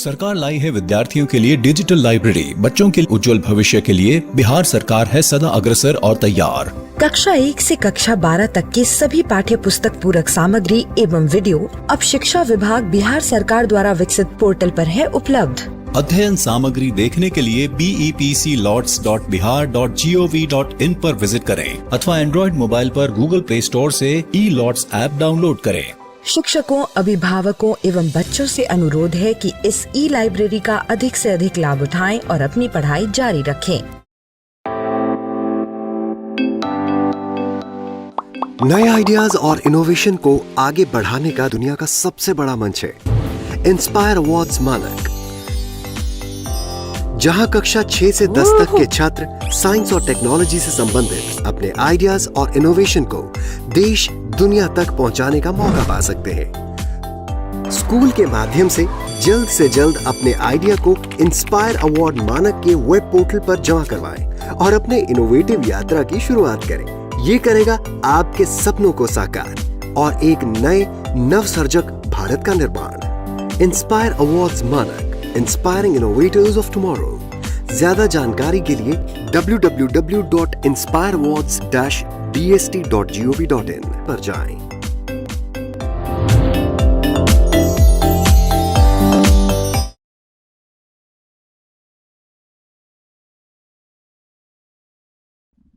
सरकार लाई है विद्यार्थियों के लिए डिजिटल लाइब्रेरी। बच्चों के उज्जवल भविष्य के लिए बिहार सरकार है सदा अग्रसर और तैयार। कक्षा 1 से कक्षा 12 तक के सभी पाठ्य पुस्तक पूरक सामग्री एवं वीडियो अब शिक्षा विभाग बिहार सरकार द्वारा विकसित पोर्टल पर है उपलब्ध। अध्ययन सामग्री देखने के लिए BEPCLOTS.bihar.gov.in पर विजिट करें अथवा एंड्रॉइड मोबाइल पर गूगल प्ले स्टोर से E-LOTS ऐप डाउनलोड करें। शिक्षकों, अभिभावकों एवं बच्चों से अनुरोध है कि इस लाइब्रेरी का अधिक से अधिक लाभ उठाएं और अपनी पढ़ाई जारी रखें। नए आइडियाज और इनोवेशन को आगे बढ़ाने का दुनिया का सबसे बड़ा मंच है इंस्पायर अवार्ड्स मानक, जहां कक्षा 6 से 10 तक के छात्र साइंस और टेक्नोलॉजी से संबंधित अपने आइडियाज और इनोवेशन को देश दुनिया तक पहुंचाने का मौका पा सकते हैं। स्कूल के माध्यम से जल्द अपने आइडिया को इंस्पायर अवार्ड मानक के वेब पोर्टल पर जमा करवाएं और अपने इनोवेटिव यात्रा की शुरुआत करें। ये करेगा आपके सपनों को साकार और एक नए नवसर्जक भारत का निर्माण। इंस्पायर अवार्ड्स मानक, इंस्पायरिंग इनोवेटर्स ऑफ टुमारो। ज्यादा जानकारी के लिए www.inspireawards-bst.gov.in पर जाएं।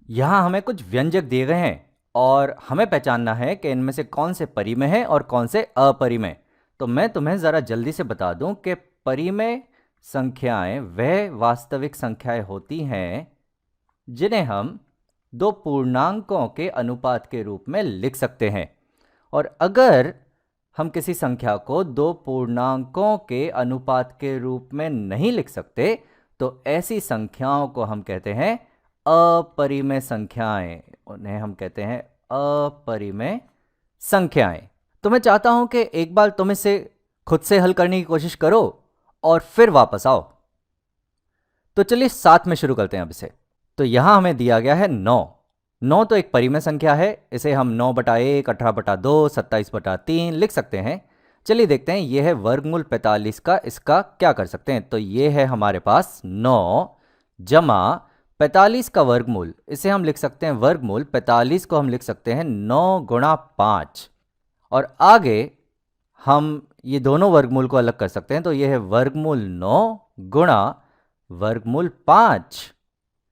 यहाँ हमें कुछ व्यंजक दिए गए हैं और हमें पहचानना है कि इनमें से कौन से परिमेय हैं और कौन से अपरिमेय। तो मैं तुम्हें ज़रा जल्दी से बता दूं कि परिमेय संख्याएं वह वास्तविक संख्याएं होती हैं जिन्हें हम दो पूर्णांकों के अनुपात के रूप में लिख सकते हैं। और अगर हम किसी संख्या को दो पूर्णांकों के अनुपात के रूप में नहीं लिख सकते तो ऐसी संख्याओं को हम कहते हैं अपरिमेय संख्याएं। उन्हें हम कहते हैं अपरिमेय संख्याएं। तो मैं चाहता हूं कि एक बार तुम इसे खुद से हल करने की कोशिश करो और फिर वापस आओ। तो चलिए साथ में शुरू करते हैं अब इसे। तो यहां हमें दिया गया है 9। 9 तो एक परिमेय संख्या है। इसे हम 9/1, 18/2, 27/3 लिख सकते हैं। चलिए देखते हैं यह है वर्गमूल 45 का। इसका क्या कर सकते हैं? तो यह है हमारे पास 9 जमा 45 का वर्गमूल। इसे हम लिख सकते हैं वर्गमूल 45 को हम लिख सकते हैं 9 गुणा 5। और आगे हम ये दोनों वर्गमूल को अलग कर सकते हैं। तो यह है वर्गमूल 9 गुणा वर्गमूल 5।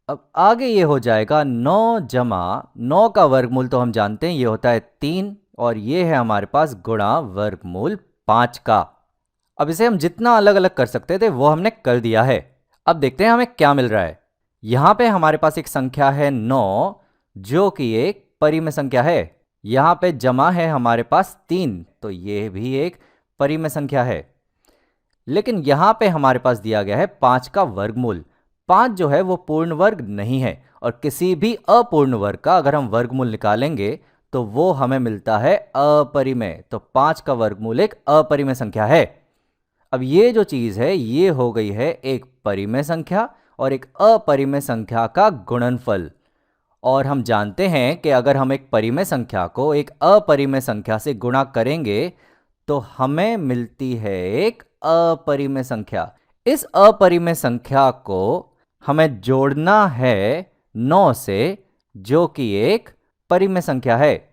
अब आगे ये हो जाएगा 9 जमा 9 का वर्गमूल तो हम जानते हैं ये होता है 3 और ये है हमारे पास गुणा वर्गमूल 5 का। अब इसे हम जितना अलग अलग कर सकते थे वो हमने कर दिया है। अब देखते हैं हमें क्या मिल रहा है। यहाँ पे हमारे पास एक संख्या है 9 जो कि एक परिमेय संख्या है। यहाँ पे जमा है हमारे पास 3 तो ये भी एक परिमेय संख्या है। लेकिन यहाँ पे हमारे पास दिया गया है 5 का वर्गमूल। 5 जो है वो पूर्ण वर्ग नहीं है और किसी भी अपूर्ण वर्ग का अगर हम वर्गमूल निकालेंगे तो वो हमें मिलता है अपरिमेय। तो 5 का वर्गमूल एक अपरिमेय संख्या है। अब ये जो चीज़ है ये हो गई है एक परिमेय संख्या और एक अपरिमेय संख्या का गुणनफल। और हम जानते हैं कि अगर हम एक परिमेय संख्या को एक अपरिमेय संख्या से गुणा करेंगे तो हमें मिलती है एक अपरिमेय संख्या। इस अपरिमेय संख्या को हमें जोड़ना है 9 से जो कि एक परिमेय संख्या है।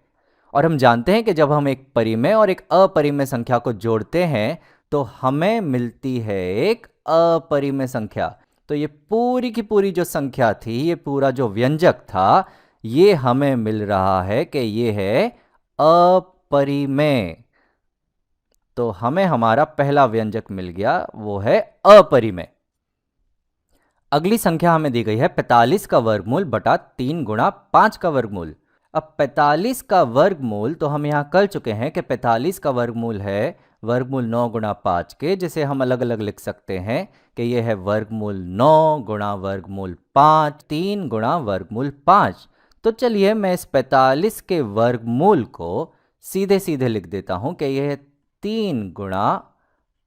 और हम जानते हैं कि जब हम एक परिमेय और एक अपरिमेय संख्या को जोड़ते हैं तो हमें मिलती है एक अपरिमेय संख्या। तो ये पूरी की पूरी जो संख्या थी, ये पूरा जो व्यंजक था, ये हमें मिल रहा है कि ये है अपरिमेय। तो हमें हमारा पहला व्यंजक मिल गया, वो है अपरिमेय। अगली संख्या हमें दी गई है 45 का वर्गमूल बटा 3 गुणा 5 का वर्गमूल। अब 45 का वर्गमूल तो हम यहाँ कर चुके हैं कि 45 का वर्गमूल है वर्गमूल 9 गुणा 5 के, जिसे हम अलग अलग लिख सकते हैं कि यह है वर्गमूल 9 गुणा वर्गमूल 5, 3 गुणा वर्गमूल 5। तो चलिए मैं इस 45 के वर्गमूल को सीधे सीधे लिख देता हूं कि यह है 3 गुणा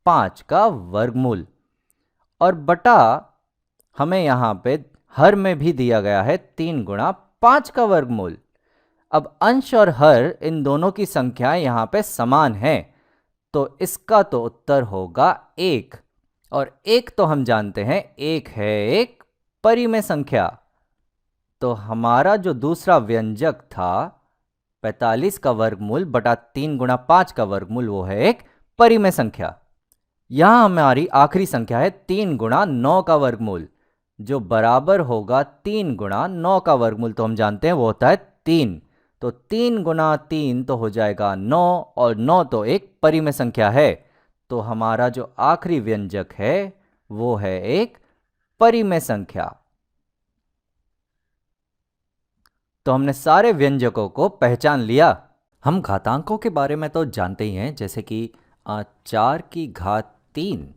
5 का वर्गमूल और बटा हमें यहाँ पे हर में भी दिया गया है 3 गुणा 5 का वर्गमूल। अब अंश और हर इन दोनों की संख्या यहाँ पे समान है तो इसका तो उत्तर होगा 1। और एक तो हम जानते हैं, एक है एक परिमेय संख्या। तो हमारा जो दूसरा व्यंजक था 45 का वर्गमूल बटा 3 गुणा 5 का वर्गमूल, वो है एक परिमेय संख्या। यहां हमारी आखिरी संख्या है 3 गुणा 9 का वर्गमूल, जो बराबर होगा 3 गुणा 9 का वर्गमूल। तो हम जानते हैं वो होता है 3। तो 3 गुणा 3 तो हो जाएगा 9, और 9 तो एक परिमेय संख्या है। तो हमारा जो आखिरी व्यंजक है वो है एक परिमेय संख्या। तो हमने सारे व्यंजकों को पहचान लिया। हम घातांकों के बारे में तो जानते ही हैं, जैसे कि 4 की घात 3।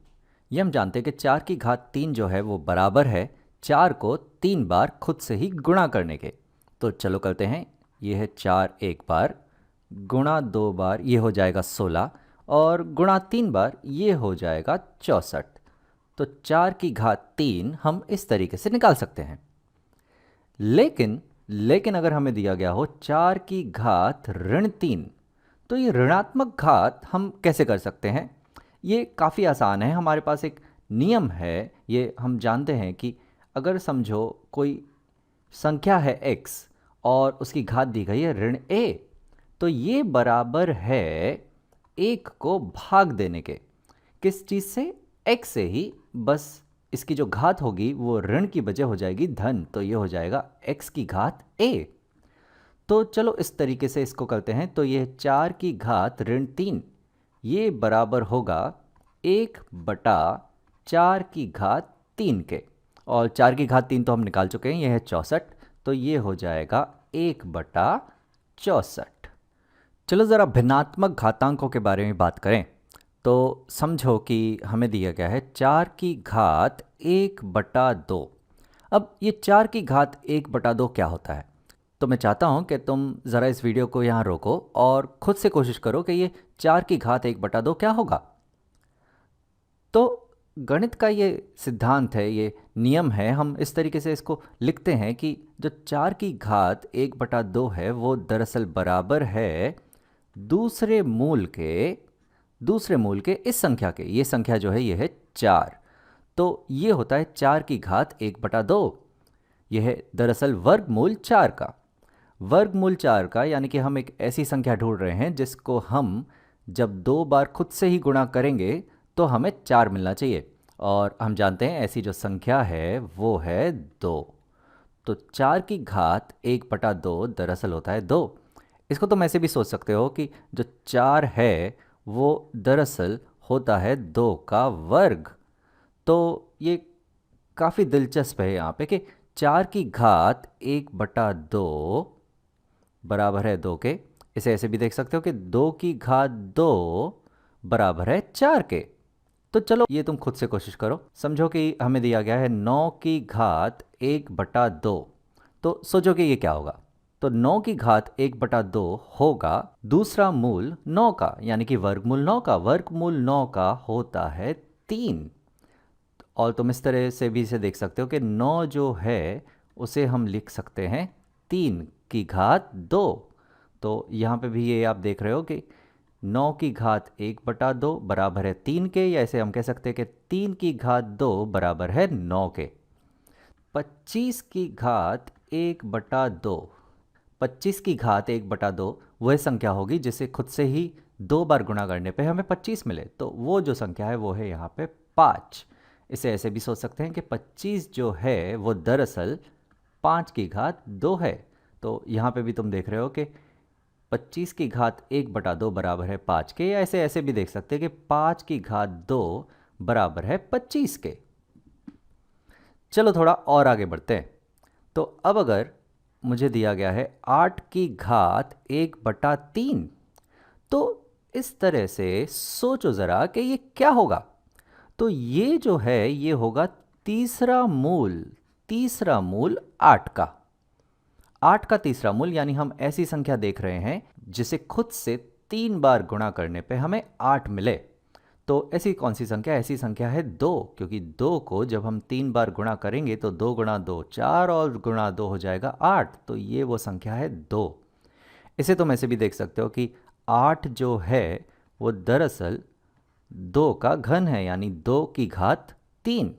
ये हम जानते हैं कि 4 की घात 3 जो है वो बराबर है 4 को 3 बार खुद से ही गुणा करने के। तो चलो करते हैं। ये है 4 एक बार, गुणा 2 बार ये हो जाएगा 16, और गुणा 3 बार ये हो जाएगा 64। तो 4 की घात 3 हम इस तरीके से निकाल सकते हैं। लेकिन अगर हमें दिया गया हो 4 की घात ऋण 3, तो ये ऋणात्मक घात हम कैसे कर सकते हैं? ये काफ़ी आसान है। हमारे पास एक नियम है, ये हम जानते हैं कि अगर समझो कोई संख्या है x और उसकी घात दी गई है ऋण a, तो ये बराबर है 1 को भाग देने के। किस चीज़ से? x से ही। बस इसकी जो घात होगी वो ऋण की बजाय हो जाएगी धन, तो ये हो जाएगा x की घात a। तो चलो इस तरीके से इसको करते हैं। तो ये 4 की घात ऋण 3 ये बराबर होगा 1 बटा 4 की घात 3 के, और 4 की घात 3 तो हम निकाल चुके हैं, ये है 64। तो ये हो जाएगा 1 बटा 64। चलो ज़रा भिन्नात्मक घातांकों के बारे में बात करें। तो समझो कि हमें दिया गया है 4 की घात 1 बटा 2। अब ये 4 की घात 1 बटा 2 क्या होता है? तो मैं चाहता हूँ कि तुम ज़रा इस वीडियो को यहाँ रोको और खुद से कोशिश करो कि ये 4 की घात 1 बटा 2 क्या होगा। तो गणित का ये सिद्धांत है, ये नियम है। हम इस तरीके से इसको लिखते हैं कि जो 4 की घात 1 बटा 2 है वो दरअसल बराबर है दूसरे मूल के इस संख्या के। ये संख्या जो है ये है 4। तो ये होता है 4 की घात 1 बटा 2। यह है दरअसल वर्गमूल 4 का। वर्गमूल 4 का यानी कि हम एक ऐसी संख्या ढूंढ रहे हैं जिसको हम जब 2 बार खुद से ही गुणा करेंगे तो हमें 4 मिलना चाहिए, और हम जानते हैं ऐसी जो संख्या है वो है 2। तो 4 की घात 1 बटा 2 दरअसल होता है 2। इसको तुम ऐसे भी सोच सकते हो कि जो 4 है वो दरअसल होता है 2 का वर्ग। तो ये काफ़ी दिलचस्प है यहाँ पे कि 4 की घात 1 बटा 2 बराबर है 2 के। इसे ऐसे भी देख सकते हो कि 2 की घात 2 बराबर है 4 के। तो चलो ये तुम खुद से कोशिश करो। समझो कि हमें दिया गया है 9 की घात 1 बटा 2। तो सोचो कि ये क्या होगा। तो 9 की घात 1 बटा 2 होगा दूसरा मूल 9 का, यानी कि वर्गमूल 9 का। वर्गमूल 9 का होता है 3। और तुम इस तरह से भी इसे देख सकते हो कि 9 जो है उसे हम लिख सकते हैं 3 की घात 2। तो यहाँ पे भी ये आप देख रहे हो कि 9 की घात 1 बटा 2 बराबर है 3 के, या ऐसे हम कह सकते हैं कि 3 की घात 2 बराबर है 9 के। 25 की घात 1 बटा 2, 25 की घात 1 बटा 2 वह संख्या होगी जिसे खुद से ही 2 बार गुणा करने पे हमें 25 मिले। तो वो जो संख्या है वो है यहाँ पे 5। इसे ऐसे भी सोच सकते हैं कि 25 जो है वो दरअसल 5 की घात 2 है। तो यहाँ पे भी तुम देख रहे हो कि 25 की घात 1 बटा 2 बराबर है 5 के, या ऐसे भी देख सकते हैं कि 5 की घात 2 बराबर है 25 के। चलो थोड़ा और आगे बढ़ते हैं। तो अब अगर मुझे दिया गया है 8 की घात 1 बटा 3, तो इस तरह से सोचो ज़रा कि ये क्या होगा। तो ये जो है ये होगा तीसरा मूल 8 का। 8 का तीसरा मूल, यानी हम ऐसी संख्या देख रहे हैं जिसे खुद से 3 बार गुणा करने पे हमें 8 मिले। तो ऐसी कौन सी संख्या? ऐसी संख्या है 2, क्योंकि 2 को जब हम 3 बार गुणा करेंगे तो 2 गुणा 2 4, और गुणा 2 हो जाएगा 8। तो ये वो संख्या है 2। इसे तुम ऐसे भी देख सकते हो कि 8 जो है वो दरअसल 2 का घन है, यानी 2 की घात 3।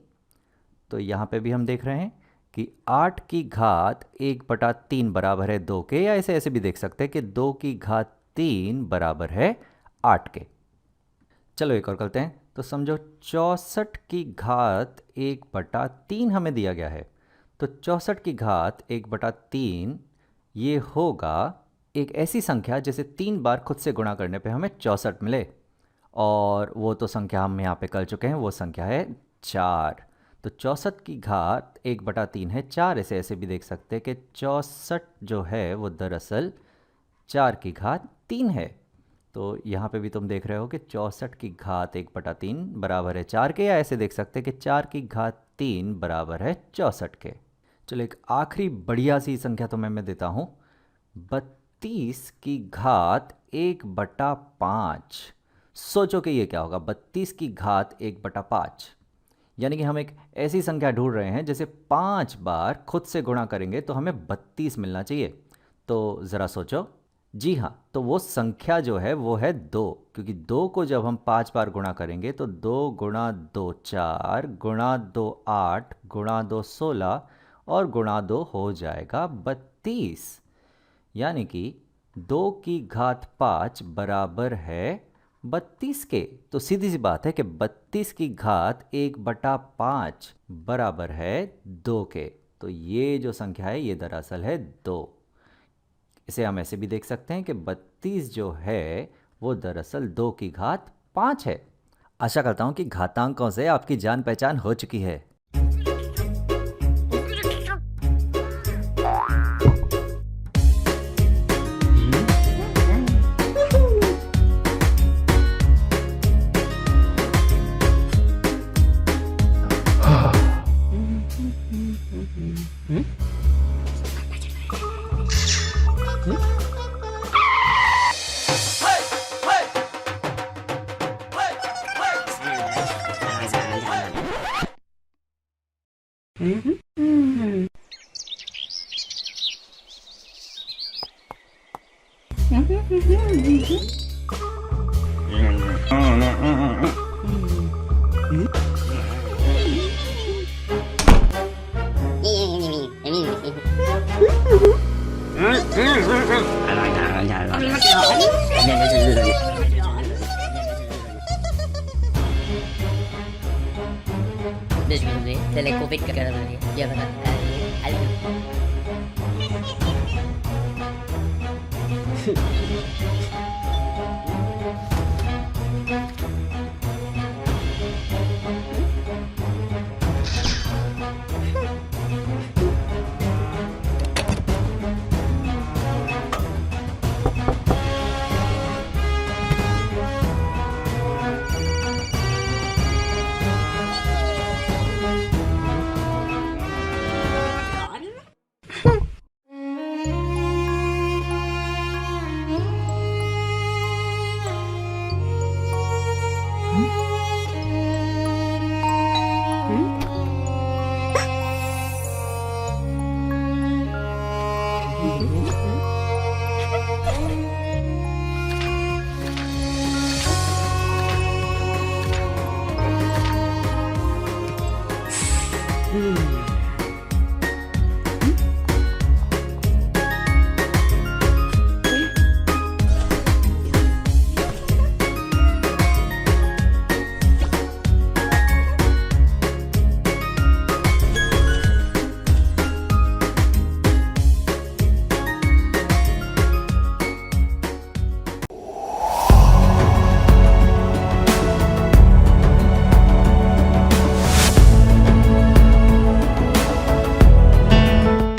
तो यहाँ पे भी हम देख रहे हैं कि 8 की घात 1/3 बराबर है 2 के, या ऐसे भी देख सकते हैं कि 2 की घात 3 बराबर है 8 के। चलो एक और करते हैं। तो समझो 64 की घात 1/3 हमें दिया गया है। तो 64 की घात 1/3 ये होगा एक ऐसी संख्या जिसे 3 बार खुद से गुणा करने पे हमें 64 मिले, और वो तो संख्या हम यहाँ पे कर चुके हैं, वो संख्या है 4। तो 64 की घात 1/3 है 4। ऐसे भी देख सकते हैं कि 64 जो है वो दरअसल 4 की घात 3 है। तो यहाँ पे भी तुम देख रहे हो कि 64 की घात 1/3 बराबर है 4 के, या ऐसे देख सकते हैं कि 4 की घात 3 बराबर है 64 के। चलो एक आखिरी बढ़िया सी संख्या तो मैं देता हूँ, 32 की घात 1/5। सोचो कि ये क्या होगा, 32 की घात 1/5, यानी कि हम एक ऐसी संख्या ढूंढ रहे हैं जिसे 5 बार खुद से गुणा करेंगे तो हमें 32 मिलना चाहिए। तो ज़रा सोचो। जी हाँ, तो वो संख्या जो है वो है 2, क्योंकि 2 को जब हम 5 बार गुणा करेंगे तो 2 गुणा 2 4, गुणा 2 8, गुणा 2 16 और गुणा 2 हो जाएगा 32, यानी कि 2 की घात 5 बराबर है 32 के। तो सीधी सी बात है कि 32 की घात 1/5 बराबर है 2 के। तो ये जो संख्या है ये दरअसल है 2। इसे हम ऐसे भी देख सकते हैं कि 32 जो है वो दरअसल 2 की घात 5 है। आशा करता हूँ कि घातांकों से आपकी जान पहचान हो चुकी है। Bisogna delle copie che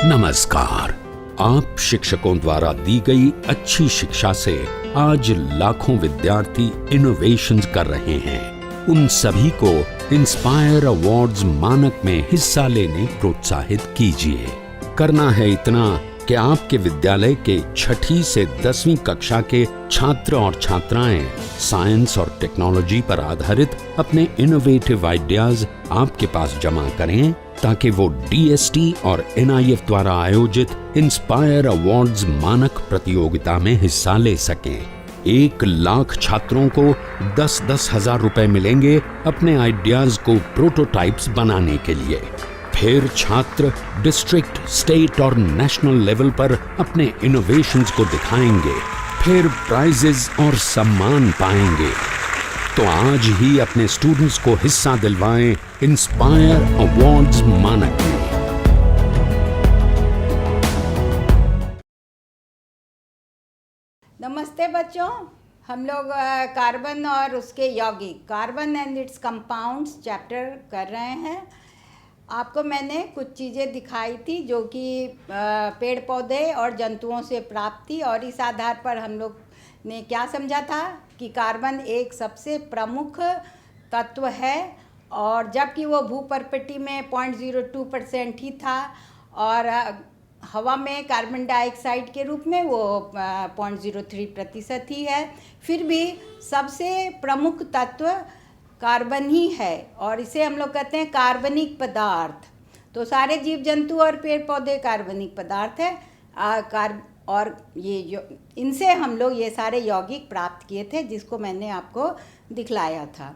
नमस्कार। आप शिक्षकों द्वारा दी गई अच्छी शिक्षा से आज लाखों विद्यार्थी इनोवेशंस कर रहे हैं। उन सभी को इंस्पायर अवार्ड्स मानक में हिस्सा लेने प्रोत्साहित कीजिए। करना है इतना कि आपके विद्यालय के 6ठी से 10वीं कक्षा के छात्र और छात्राएं साइंस और टेक्नोलॉजी पर आधारित अपने इनोवेटिव आइडियाज आपके पास जमा करें, ताकि वो DST और NIF द्वारा आयोजित इंस्पायर अवार्ड्स मानक प्रतियोगिता में हिस्सा ले सकें। 1,00,000 छात्रों को 10-10 हजार रुपए मिलेंगे अपने आइडियाज को प्रोटोटाइप्स बनाने के लिए। फिर छात्र डिस्ट्रिक्ट, स्टेट और नेशनल लेवल पर अपने इनोवेशंस को दिखाएंगे, फिर प्राइजेस और सम्मान पाएंगे। तो आज ही अपने स्टूडेंट्स को हिस्सा दिलवाएं इंस्पायर अवार्ड्स मानक में। नमस्ते बच्चों, हम लोग कार्बन और उसके यौगिक, carbon and it's compounds chapter कर रहे हैं। आपको मैंने कुछ चीज़ें दिखाई थी जो कि पेड़ पौधे और जंतुओं से प्राप्त थी, और इस आधार पर हम लोग ने क्या समझा था कि कार्बन एक सबसे प्रमुख तत्व है, और जबकि वो भूपर्पटी में 0.02% ही था और हवा में कार्बन डाइऑक्साइड के रूप में वो 0.03% ही है, फिर भी सबसे प्रमुख तत्व कार्बन ही है, और इसे हम लोग कहते हैं कार्बनिक पदार्थ। तो सारे जीव जंतु और पेड़ पौधे कार्बनिक पदार्थ है, और ये इनसे हम लोग ये सारे यौगिक प्राप्त किए थे, जिसको मैंने आपको दिखलाया था।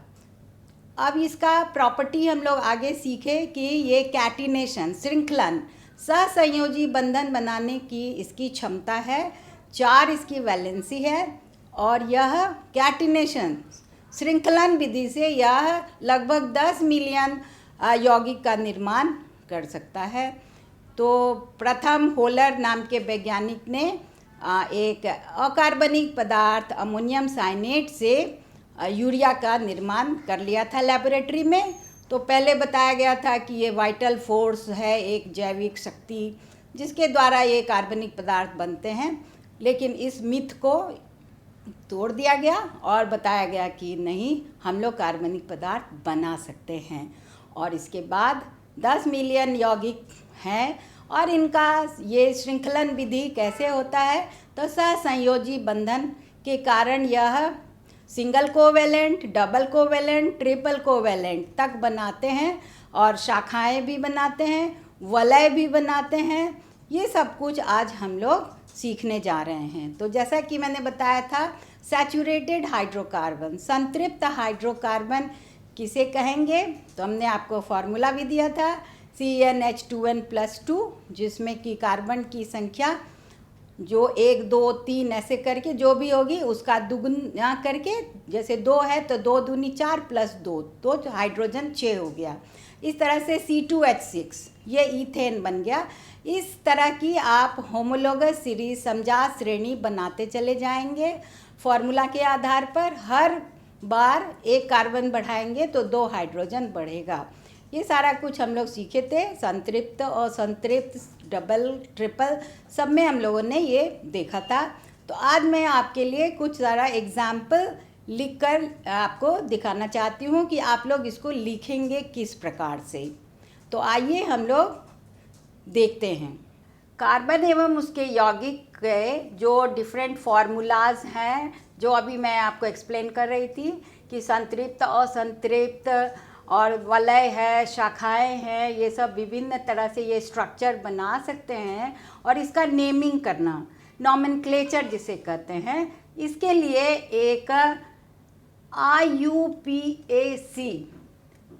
अब इसका प्रॉपर्टी हम लोग आगे सीखे कि ये कैटिनेशन, श्रृंखलन, सहसंयोजी बंधन बनाने की इसकी क्षमता है, 4 इसकी वैलेंसी है, और यह कैटिनेशन श्रृंखलन विधि से यह लगभग 10 मिलियन यौगिक का निर्माण कर सकता है। तो प्रथम होलर नाम के वैज्ञानिक ने एक अकार्बनिक पदार्थ अमोनियम साइनेट से यूरिया का निर्माण कर लिया था लेबोरेटरी में। तो पहले बताया गया था कि ये वाइटल फोर्स है, एक जैविक शक्ति जिसके द्वारा ये कार्बनिक पदार्थ बनते हैं, लेकिन इस मिथ को तोड़ दिया गया और बताया गया कि नहीं, हम लोग कार्बनिक पदार्थ बना सकते हैं। और इसके बाद 10 मिलियन यौगिक हैं, और इनका ये श्रृंखलन विधि कैसे होता है, तो सहसंयोजी बंधन के कारण यह single covalent, double covalent, triple covalent तक बनाते हैं, और शाखाएं भी बनाते हैं, वलय भी बनाते हैं। ये सब कुछ आज हम लोग सीखने जा रहे हैं। तो जैसा कि मैंने बताया था, सैचुरेटेड हाइड्रोकार्बन, संतृप्त हाइड्रोकार्बन किसे कहेंगे, तो हमने आपको फॉर्मूला भी दिया था CnH2n+2, जिसमें कि कार्बन की संख्या जो 1, 2, 3 ऐसे करके जो भी होगी उसका दुगुना करके, जैसे 2 है तो 2 दूनी 4 + 2 तो हाइड्रोजन 6 हो गया। इस तरह से C2H6 ये ईथेन बन गया। इस तरह की आप होमोलोगस सीरीज, समजात श्रेणी बनाते चले जाएंगे। फॉर्मूला के आधार पर हर बार एक कार्बन बढ़ाएंगे तो 2 हाइड्रोजन बढ़ेगा। ये सारा कुछ हम लोग सीखे थे, संतृप्त और संतृप्त, डबल, ट्रिपल, सब में हम लोगों ने ये देखा था। तो आज मैं आपके लिए कुछ ज़रा एग्जाम्पल लिखकर आपको दिखाना चाहती हूँ कि आप लोग इसको लिखेंगे किस प्रकार से। तो आइए हम लोग देखते हैं। कार्बन एवं उसके यौगिक के जो डिफरेंट फार्मूलाज हैं, जो अभी मैं आपको एक्सप्लेन कर रही थी कि संतृप्त, असंतृप्त और वलय है, शाखाएं हैं, ये सब विभिन्न तरह से ये स्ट्रक्चर बना सकते हैं। और इसका नेमिंग करना, नॉमेनक्लेचर जिसे कहते हैं, इसके लिए एक IUPAC,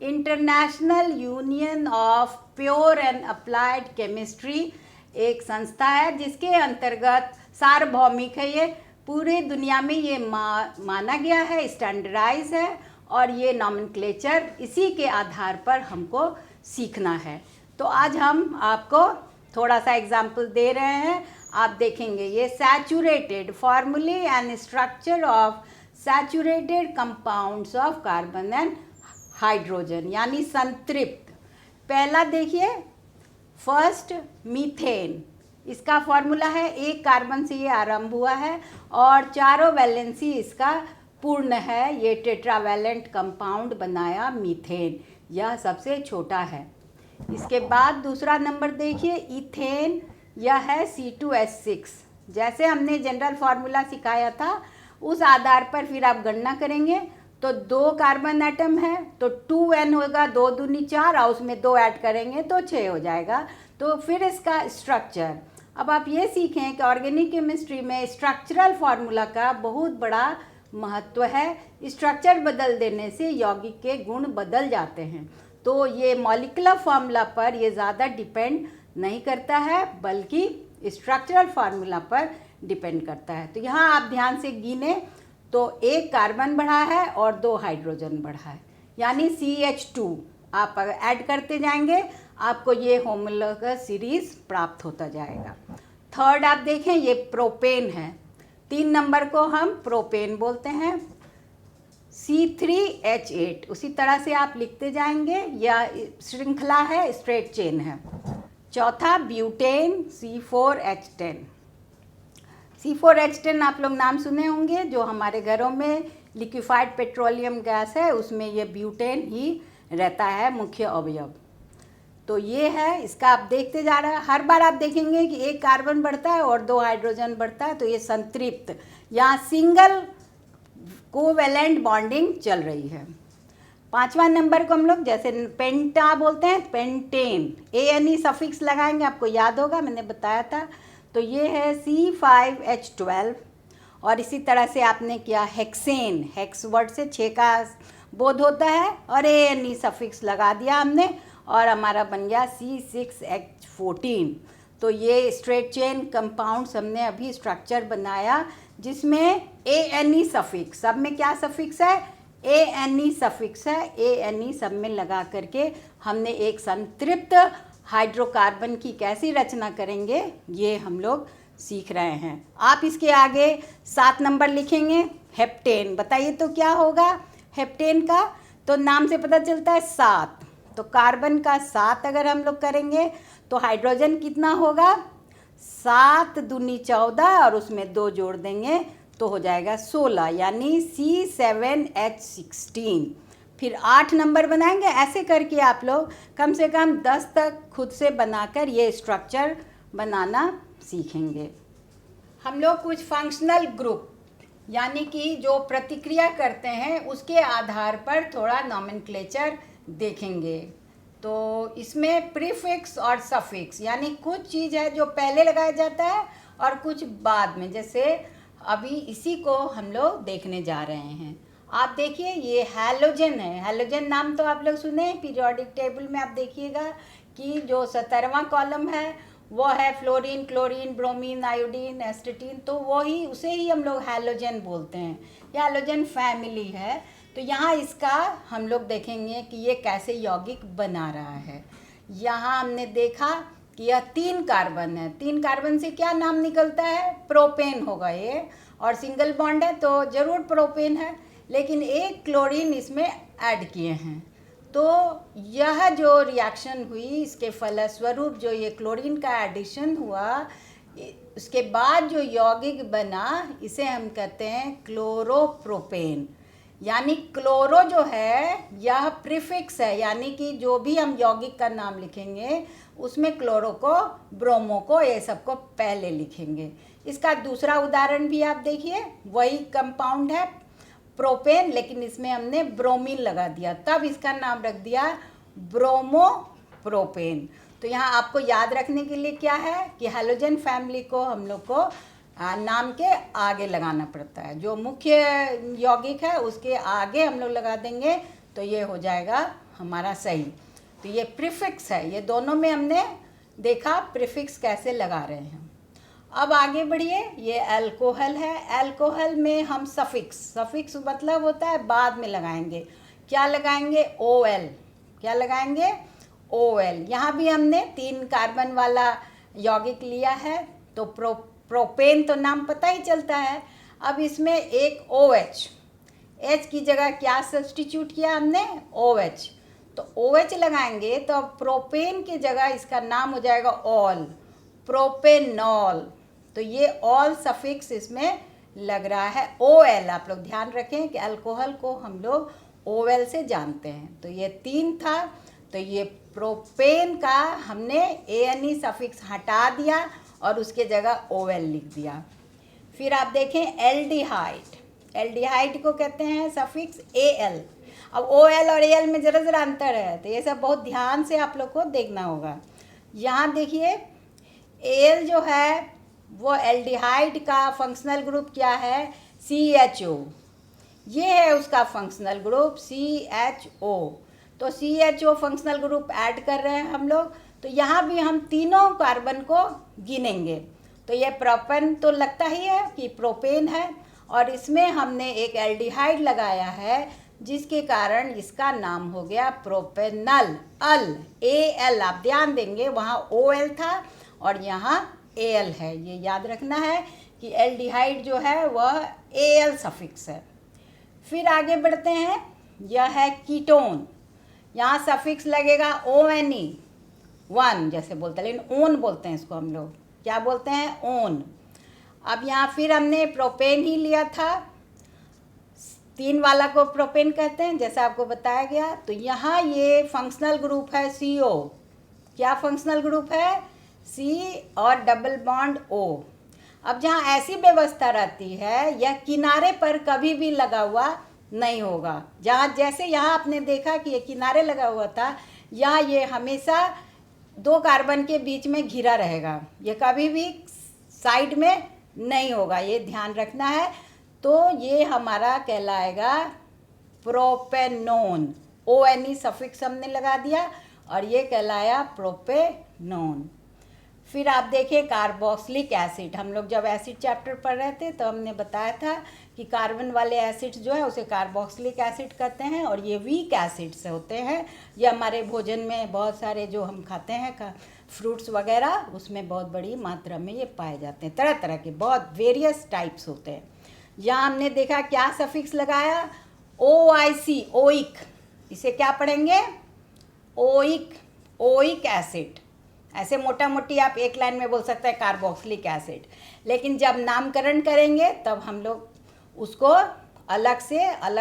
international union of pure and applied chemistry, एक संस्था है जिसके अंतर्गत सार्वभौमिक है, ये पूरे दुनिया में ये माना गया है, स्टैंडर्डाइज है, और ये नॉमेनक्लेचर इसी के आधार पर हमको सीखना है। तो आज हम आपको थोड़ा सा एग्जाम्पल दे रहे हैं, आप देखेंगे। ये सैचुरेटेड, फॉर्मूले and structure of saturated compounds of carbon and hydrogen, यानी संतृप्त। पहला देखिए, फर्स्ट मीथेन, इसका फॉर्मूला है, एक कार्बन से ये आरंभ हुआ है और चारों वैलेंसी इसका पूर्ण है। ये टेट्रावैलेंट कंपाउंड बनाया मीथेन, यह सबसे छोटा है। इसके बाद दूसरा नंबर देखिए, इथेन, यह है C2H6। जैसे हमने जनरल फार्मूला सिखाया था उस आधार पर फिर आप गणना करेंगे तो 2 कार्बन एटम है तो 2N होगा, 2 दूनी 4, और उसमें 2 ऐड करेंगे तो 6 हो जाएगा। तो फिर इसका स्ट्रक्चर, अब आप ये सीखें कि ऑर्गेनिक केमिस्ट्री में स्ट्रक्चरल फार्मूला का बहुत बड़ा महत्व है। स्ट्रक्चर बदल देने से यौगिक के गुण बदल जाते हैं। तो ये मॉलिक्यूलर फार्मूला पर ये ज़्यादा डिपेंड नहीं करता है, बल्कि स्ट्रक्चरल फार्मूला पर डिपेंड करता है। तो यहाँ आप ध्यान से गिने तो 1 कार्बन बढ़ा है और 2 हाइड्रोजन बढ़ा है, यानी CH2 आप अगर ऐड करते जाएंगे आपको ये होमोलॉगस सीरीज प्राप्त होता जाएगा। थर्ड आप देखें, ये प्रोपेन है। 3 नंबर को हम प्रोपेन बोलते हैं, C3H8। उसी तरह से आप लिखते जाएंगे, यह श्रृंखला है, स्ट्रेट चेन है। चौथा ब्यूटेन, C4H10। C4H10 आप लोग नाम सुने होंगे, जो हमारे घरों में लिक्विफाइड पेट्रोलियम गैस है उसमें ये ब्यूटेन ही रहता है मुख्य अवयव। तो ये है, इसका आप देखते जा रहे हैं। हर बार आप देखेंगे कि 1 कार्बन बढ़ता है और 2 हाइड्रोजन बढ़ता है, तो ये संतृप्त, यहाँ सिंगल कोवेलेंट बॉन्डिंग चल रही है। 5वां नंबर को हम लोग जैसे पेंटा बोलते हैं, पेंटेन, ANE सफिक्स लगाएंगे, आपको याद होगा मैंने बताया था। तो ये है C5H12। और इसी तरह से आपने किया हेक्सेन, हेक्स वर्ड से 6 का बोध होता है और ANE सफिक्स लगा दिया हमने और हमारा बन गया C6H14। तो ये स्ट्रेट चेन कंपाउंड्स हमने अभी स्ट्रक्चर बनाया जिसमें ANE सफिक्स, सब में क्या सफिक्स है, ANE सफिक्स है। ANE सब में लगा करके हमने एक संतृप्त हाइड्रोकार्बन की कैसी रचना करेंगे ये हम लोग सीख रहे हैं। आप इसके आगे 7 नंबर लिखेंगे, हेप्टेन। बताइए तो क्या होगा हेप्टेन का? तो नाम से पता चलता है 7। तो कार्बन का 7 अगर हम लोग करेंगे तो हाइड्रोजन कितना होगा, 7 दूनी 14 और उसमें 2 जोड़ देंगे तो हो जाएगा 16, यानी C7H16। फिर 8 नंबर बनाएंगे। ऐसे करके आप लोग कम से कम 10 तक खुद से बनाकर ये स्ट्रक्चर बनाना सीखेंगे। हम लोग कुछ फंक्शनल ग्रुप यानी कि जो प्रतिक्रिया करते हैं उसके आधार पर थोड़ा नॉमेनक्लेचर देखेंगे। तो इसमें प्रीफिक्स और सफिक्स यानी कुछ चीज़ है जो पहले लगाया जाता है और कुछ बाद में, जैसे अभी इसी को हम लोग देखने जा रहे हैं। आप देखिए ये हैलोजन है। हैलोजन नाम तो आप लोग सुने, पीरियोडिक टेबल में आप देखिएगा कि जो 17वां कॉलम है वो है फ्लोरीन, क्लोरीन, ब्रोमीन, आयोडीन, एस्टेटीन, तो वही उसे ही हम लोग हैलोजन बोलते हैं। ये हैलोजन फैमिली है। तो यहाँ इसका हम लोग देखेंगे कि ये कैसे यौगिक बना रहा है। यहाँ हमने देखा कि यह 3 कार्बन है। 3 कार्बन से क्या नाम निकलता है, प्रोपेन होगा ये, और सिंगल बॉन्ड है तो ज़रूर प्रोपेन है, लेकिन 1 क्लोरीन इसमें ऐड किए हैं। तो यह जो रिएक्शन हुई इसके फलस्वरूप जो ये क्लोरीन का एडिशन हुआ, उसके बाद जो यौगिक बना इसे हम कहते हैं क्लोरोप्रोपेन। यानी क्लोरो जो है यह प्रीफिक्स है, यानी कि जो भी हम यौगिक का नाम लिखेंगे उसमें क्लोरो को, ब्रोमो को, ये सबको पहले लिखेंगे। इसका दूसरा उदाहरण भी आप देखिए, वही कंपाउंड है प्रोपेन, लेकिन इसमें हमने ब्रोमीन लगा दिया, तब इसका नाम रख दिया ब्रोमोप्रोपेन। तो यहाँ आपको याद रखने के लिए क्या है कि हैलोजन फैमिली को हम लोग को नाम के आगे लगाना पड़ता है। जो मुख्य यौगिक है उसके आगे हम लोग लगा देंगे तो ये हो जाएगा हमारा सही। तो ये प्रीफिक्स है, ये दोनों में हमने देखा प्रीफिक्स कैसे लगा रहे हैं। अब आगे बढ़िए, ये अल्कोहल है। अल्कोहल में हम सफिक्स मतलब होता है बाद में लगाएंगे। क्या लगाएंगे, OL। क्या लगाएंगे, OL। यहाँ भी हमने 3 कार्बन वाला यौगिक लिया है, तो प्रोपेन तो नाम पता ही चलता है। अब इसमें एक OH, H की जगह क्या सब्स्टिट्यूट किया हमने, OH। तो OH लगाएंगे तो अब प्रोपेन की जगह इसका नाम हो जाएगा ऑल, प्रोपेनॉल। तो ये ऑल सफिक्स इसमें लग रहा है, OL। आप लोग ध्यान रखें कि अल्कोहल को हम लोग OL से जानते हैं। तो ये 3 था, तो ये प्रोपेन का हमने ANE सफिक्स हटा दिया और उसके जगह OL लिख दिया। फिर आप देखें एल्डिहाइड। एल्डिहाइड को कहते हैं सफिक्स AL। अब OL और AL में ज़रा अंतर है, तो ये सब बहुत ध्यान से आप लोग को देखना होगा। यहाँ देखिए एल जो है वो एल्डिहाइड का फंक्शनल ग्रुप क्या है, CHO। ये है उसका फंक्शनल ग्रुप CHO। तो CHO फंक्शनल ग्रुप ऐड कर रहे हैं हम लोग। तो यहाँ भी हम तीनों कार्बन को गिनेंगे। तो ये प्रोपेन तो लगता ही है कि प्रोपेन है, और इसमें हमने एक एल्डिहाइड लगाया है जिसके कारण इसका नाम हो गया प्रोपेनल। अल AL, आप ध्यान देंगे वहाँ OL था और यहाँ AL है। ये याद रखना है कि एल्डिहाइड जो है वह AL सफिक्स है। फिर आगे बढ़ते हैं, यह है कीटोन। यहाँ सफिक्स लगेगा ONE, वन जैसे बोलते हैं, लेकिन ओन बोलते हैं इसको हम लोग। क्या बोलते हैं? ओन। अब यहाँ फिर हमने प्रोपेन ही लिया था, 3 वाला को प्रोपेन कहते हैं जैसा आपको बताया गया। तो यहाँ ये फंक्शनल ग्रुप है CO। क्या फंक्शनल ग्रुप है? C और डबल बॉन्ड O। अब जहाँ ऐसी व्यवस्था रहती है यह किनारे पर कभी भी लगा हुआ नहीं होगा। जहाँ जैसे यहाँ आपने देखा कि ये किनारे लगा हुआ था, यहाँ ये हमेशा 2 कार्बन के बीच में घिरा रहेगा, ये कभी भी साइड में नहीं होगा, ये ध्यान रखना है। तो ये हमारा कहलाएगा प्रोपेनोन। ONE सफिक्स हमने लगा दिया और ये कहलाया प्रोपेनोन। फिर आप देखिए कार्बोक्सिलिक एसिड। हम लोग जब एसिड चैप्टर पढ़ रहे थे तो हमने बताया था कि कार्बन वाले एसिड्स जो है उसे कार्बोक्सिलिक एसिड कहते हैं, और ये वीक एसिड्स होते हैं। ये हमारे भोजन में बहुत सारे जो हम खाते हैं फ्रूट्स वगैरह, उसमें बहुत बड़ी मात्रा में ये पाए जाते हैं। तरह तरह के बहुत वेरियस टाइप्स होते हैं। यहाँ हमने देखा क्या सफिक्स लगाया, OIC, ओइक। इसे क्या पढ़ेंगे? Oic acid. ऐसे मोटा मोटी आप एक लाइन में बोल सकते हैं कार्बोक्सिलिक एसिड, लेकिन जब नामकरण करेंगे तब हम लोग उसको अलग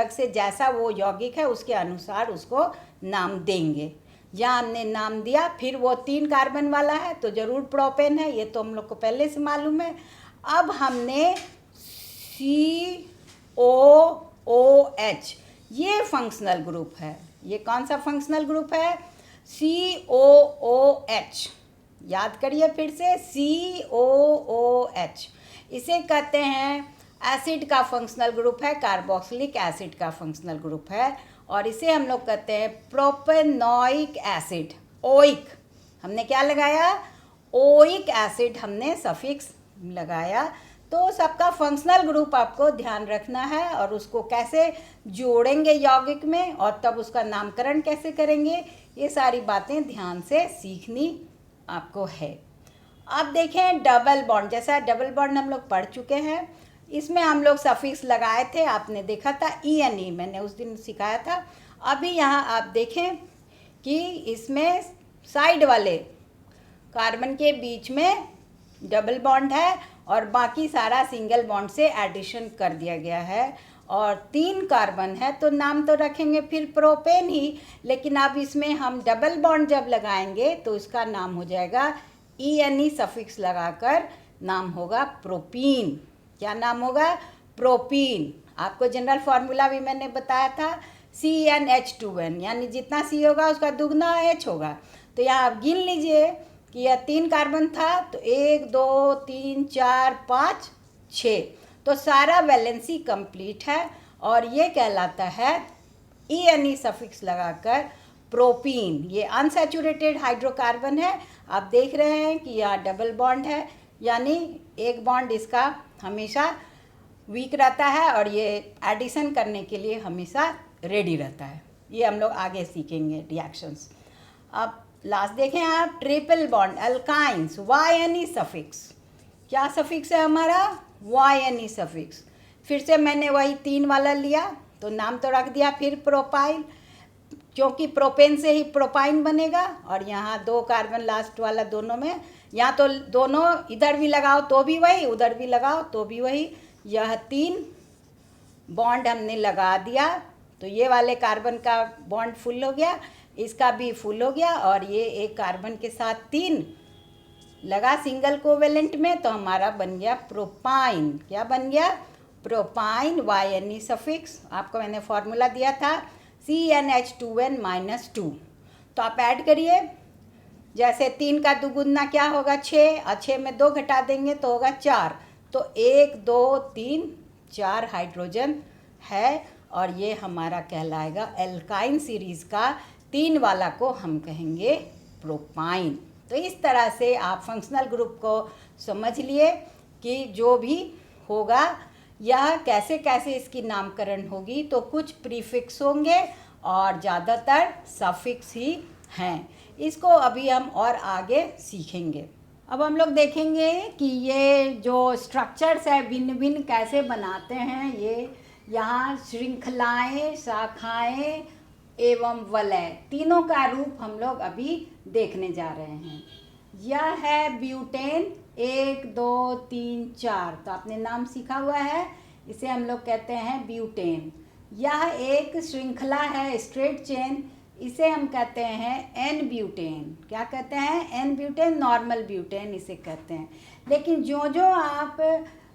से जैसा वो यौगिक है उसके अनुसार उसको नाम देंगे। यहाँ हमने नाम दिया। फिर वो 3 कार्बन वाला है तो ज़रूर प्रोपेन है, ये तो हम लोग को पहले से मालूम है। अब हमने COOH, ये फंक्शनल ग्रुप है। ये कौन सा फंक्शनल ग्रुप है? COOH। याद करिए फिर से, COOH। इसे कहते हैं एसिड का फंक्शनल ग्रुप है, कार्बोक्सिलिक एसिड का फंक्शनल ग्रुप है, और इसे हम लोग कहते हैं प्रोपेनोइक एसिड। ओइक हमने क्या लगाया? ओइक एसिड हमने सफिक्स लगाया। तो सबका फंक्शनल ग्रुप आपको ध्यान रखना है, और उसको कैसे जोड़ेंगे यौगिक में और तब उसका नामकरण कैसे करेंगे, ये सारी बातें ध्यान से सीखनी आपको है। अब देखें डबल बॉन्ड। जैसा डबल बॉन्ड हम लोग पढ़ चुके हैं, इसमें हम लोग सफिक्स लगाए थे, आपने देखा था ENE, मैंने उस दिन सिखाया था। अभी यहाँ आप देखें कि इसमें साइड वाले कार्बन के बीच में डबल बॉन्ड है और बाकी सारा सिंगल बॉन्ड से एडिशन कर दिया गया है, और 3 कार्बन है तो नाम तो रखेंगे फिर प्रोपेन ही, लेकिन अब इसमें हम डबल बॉन्ड जब लगाएंगे तो इसका नाम हो जाएगा ENE सफिक्स लगाकर नाम होगा प्रोपीन। क्या नाम होगा? प्रोपीन। आपको जनरल फार्मूला भी मैंने बताया था, CnH2n, यानी जितना C होगा उसका दुगना H होगा। तो यहाँ आप गिन लीजिए कि यह 3 कार्बन था तो 1 2 3 4 5 6, तो सारा वैलेंसी कंप्लीट है, और ये कहलाता है ENE सफिक्स लगाकर प्रोपीन। ये अनसैचुरेटेड हाइड्रोकार्बन है। आप देख रहे हैं कि यह डबल बॉन्ड है, यानी एक बॉन्ड इसका हमेशा वीक रहता है और ये एडिशन करने के लिए हमेशा रेडी रहता है। ये हम लोग आगे सीखेंगे रिएक्शंस। अब लास्ट देखें आप, triple bond alkynes, YNE suffix. क्या सफिक्स है हमारा? YNE suffix. फिर से मैंने वही 3 वाला लिया तो नाम तो रख दिया फिर प्रोपाइल, क्योंकि प्रोपेन से ही प्रोपाइन बनेगा, और यहाँ 2 कार्बन लास्ट वाला दोनों में, यहाँ तो दोनों इधर भी लगाओ तो भी वही, उधर भी लगाओ तो भी वही। यह 3 बॉन्ड हमने लगा दिया तो ये वाले कार्बन का बॉन्ड फुल हो गया, इसका भी फुल हो गया, और ये एक कार्बन के साथ 3 लगा सिंगल कोवेलेंट में, तो हमारा बन गया प्रोपाइन। क्या बन गया? प्रोपाइन। YNE suffix. आपको मैंने फॉर्मूला दिया था CnH2n-2। तो आप ऐड करिए, जैसे 3 का दुगुना क्या होगा 6, और 6 में 2 घटा देंगे तो होगा 4। तो 1 2 3 4 हाइड्रोजन है, और ये हमारा कहलाएगा एल्काइन सीरीज़ का 3 वाला को हम कहेंगे प्रोपाइन। तो इस तरह से आप फंक्शनल ग्रुप को समझ लिए कि जो भी होगा यह कैसे कैसे इसकी नामकरण होगी। तो कुछ प्रीफिक्स होंगे और ज़्यादातर सफिक्स ही हैं। इसको अभी हम और आगे सीखेंगे। अब हम लोग देखेंगे कि ये जो स्ट्रक्चर्स है भिन्न भिन्न कैसे बनाते हैं। ये यहाँ श्रृंखलाएं, शाखाएं एवं वलय तीनों का रूप हम लोग अभी देखने जा रहे हैं। यह है ब्यूटेन 1 2 3 4, तो आपने नाम सीखा हुआ है, इसे हम लोग कहते हैं ब्यूटेन। यह एक श्रृंखला है स्ट्रेट चेन, इसे हम कहते हैं एन ब्यूटेन। क्या कहते हैं? एन ब्यूटेन, नॉर्मल ब्यूटेन इसे कहते हैं। लेकिन जो जो आप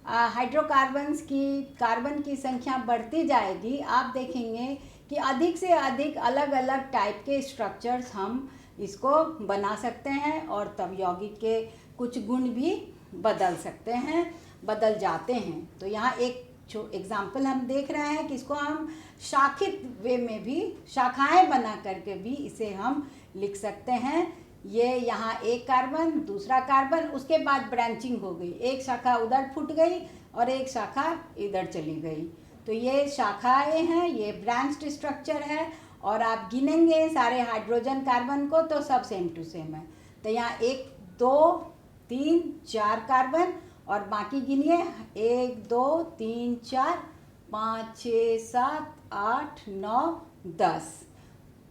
हाइड्रोकार्बन्स की कार्बन की संख्या बढ़ती जाएगी, आप देखेंगे कि अधिक से अधिक अलग अलग टाइप के स्ट्रक्चर्स हम इसको बना सकते हैं, और तब यौगिक के कुछ गुण भी बदल सकते हैं, बदल जाते हैं। तो यहाँ एक एग्जाम्पल हम देख रहे हैं कि इसको हम शाखित वे में भी, शाखाएं बना करके भी इसे हम लिख सकते हैं। ये यहाँ एक कार्बन, दूसरा कार्बन, उसके बाद ब्रांचिंग हो गई, एक शाखा उधर फूट गई और एक शाखा इधर चली गई। तो ये शाखाएं हैं, ये ब्रांच्ड स्ट्रक्चर है। और आप गिनेंगे सारे हाइड्रोजन कार्बन को तो सब सेम टू सेम है। तो यहाँ 1 2 3 4 कार्बन, और बाकी गिनिए 1 2 3 4 5 6 7 8 9 10।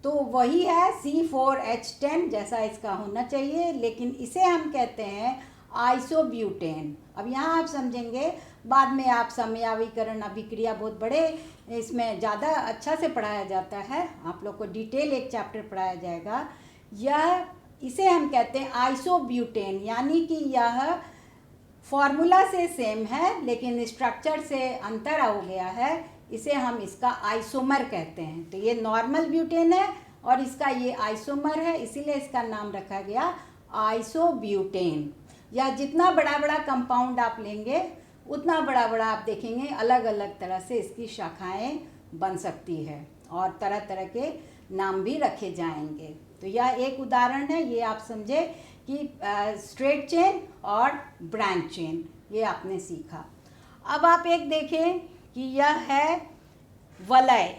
तो वही है C4H10 जैसा इसका होना चाहिए, लेकिन इसे हम कहते हैं आइसोब्यूटेन। अब यहाँ आप समझेंगे, बाद में आप समयावीकरण अभिक्रिया बहुत बड़े इसमें ज़्यादा अच्छा से पढ़ाया जाता है, आप लोग को डिटेल एक चैप्टर पढ़ाया जाएगा। यह इसे हम कहते हैं आइसोब्यूटेन, यानी कि यह फॉर्मूला से सेम है लेकिन स्ट्रक्चर से अंतर हो गया है, इसे हम इसका आइसोमर कहते हैं। तो ये नॉर्मल ब्यूटेन है और इसका ये आइसोमर है, इसीलिए इसका नाम रखा गया आइसोब्यूटेन। या जितना बड़ा बड़ा कंपाउंड आप लेंगे उतना बड़ा बड़ा आप देखेंगे अलग अलग तरह से इसकी शाखाएं बन सकती है और तरह तरह के नाम भी रखे जाएंगे। तो यह एक उदाहरण है, ये आप समझे कि स्ट्रेट चेन और ब्रांच चेन, ये आपने सीखा। अब आप एक देखें कि यह है वलय,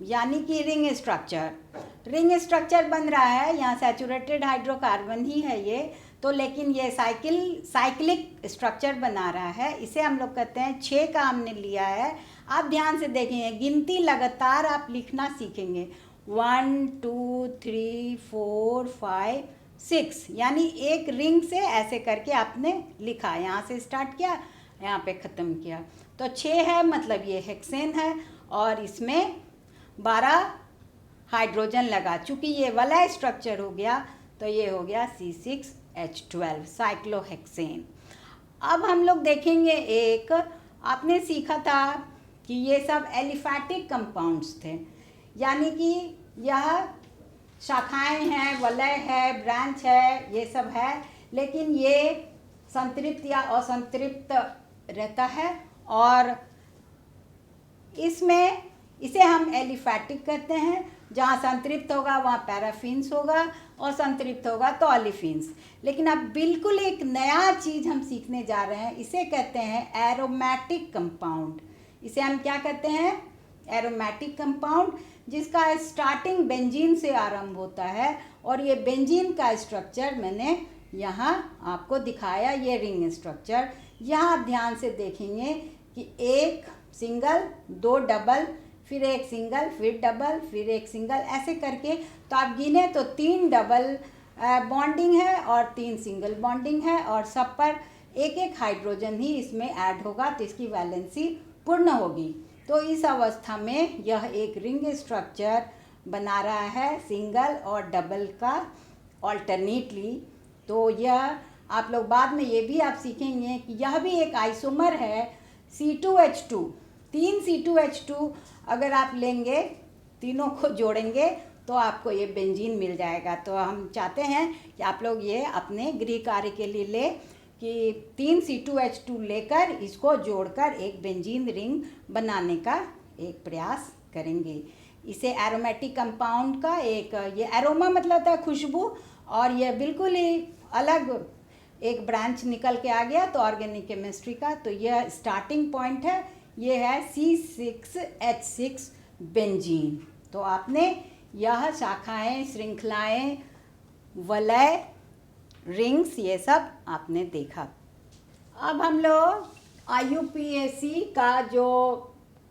यानी कि रिंग स्ट्रक्चर। रिंग स्ट्रक्चर बन रहा है, यहाँ सैचुरेटेड हाइड्रोकार्बन ही है ये तो, लेकिन ये साइक्लिक स्ट्रक्चर बना रहा है। इसे हम लोग कहते हैं 6 का हमने लिया है। आप ध्यान से देखेंगे, गिनती लगातार आप लिखना सीखेंगे, 1 2 3 4 5 6, यानी एक रिंग से ऐसे करके आपने लिखा, यहाँ से स्टार्ट किया यहाँ पे ख़त्म किया। तो 6 है, मतलब ये हेक्सेन है और इसमें 12 हाइड्रोजन लगा। चूँकि ये वलय स्ट्रक्चर हो गया तो ये हो गया C6H12 साइक्लोहेक्सेन। अब हम लोग देखेंगे, एक आपने सीखा था कि ये सब एलिफैटिक कंपाउंड्स थे, यानी कि यह शाखाएं हैं, वलय है, ब्रांच है, ये सब है, लेकिन ये संतृप्त या असंतृप्त रहता है। और इसमें इसे हम एलिफैटिक कहते हैं। जहाँ संतृप्त होगा वहाँ पैराफिन्स होगा और संतृप्त होगा तो ऑलिफिन्स। लेकिन अब बिल्कुल एक नया चीज़ हम सीखने जा रहे हैं, इसे कहते हैं एरोमेटिक कंपाउंड। इसे हम क्या कहते हैं? एरोमेटिक कंपाउंड, जिसका स्टार्टिंग बेंजीन से आरंभ होता है। और ये बेंजीन का स्ट्रक्चर मैंने यहाँ आपको दिखाया, ये रिंग स्ट्रक्चर। यहाँ आप ध्यान से देखेंगे कि एक सिंगल, 2 डबल, फिर एक सिंगल, फिर डबल, फिर एक सिंगल, ऐसे करके तो आप गिने तो 3 डबल बॉन्डिंग है और 3 सिंगल बॉन्डिंग है, और सब पर एक एक हाइड्रोजन ही इसमें ऐड होगा, तो इसकी वैलेंसी पूर्ण होगी। तो इस अवस्था में यह एक रिंग स्ट्रक्चर बना रहा है, सिंगल और डबल का ऑल्टरनेटली। तो यह आप लोग बाद में ये भी आप सीखेंगे कि यह भी एक आइसोमर है C2H2। 3 C2H2 अगर आप लेंगे, तीनों को जोड़ेंगे तो आपको ये बेंजीन मिल जाएगा। तो हम चाहते हैं कि आप लोग ये अपने गृह कार्य के लिए ले कि 3 C2H2 लेकर इसको जोड़कर एक बेंजीन रिंग बनाने का एक प्रयास करेंगे। इसे एरोमेटिक कंपाउंड का एक, ये एरोमा मतलब होता है खुशबू, और ये बिल्कुल ही अलग एक ब्रांच निकल के आ गया तो ऑर्गेनिक केमिस्ट्री का। तो यह स्टार्टिंग पॉइंट है, ये है C6H6 बेंजीन। तो आपने यह शाखाएं, श्रृंखलाएं, वलय, रिंग्स, ये सब आपने देखा। अब हम लोग IUPAC का जो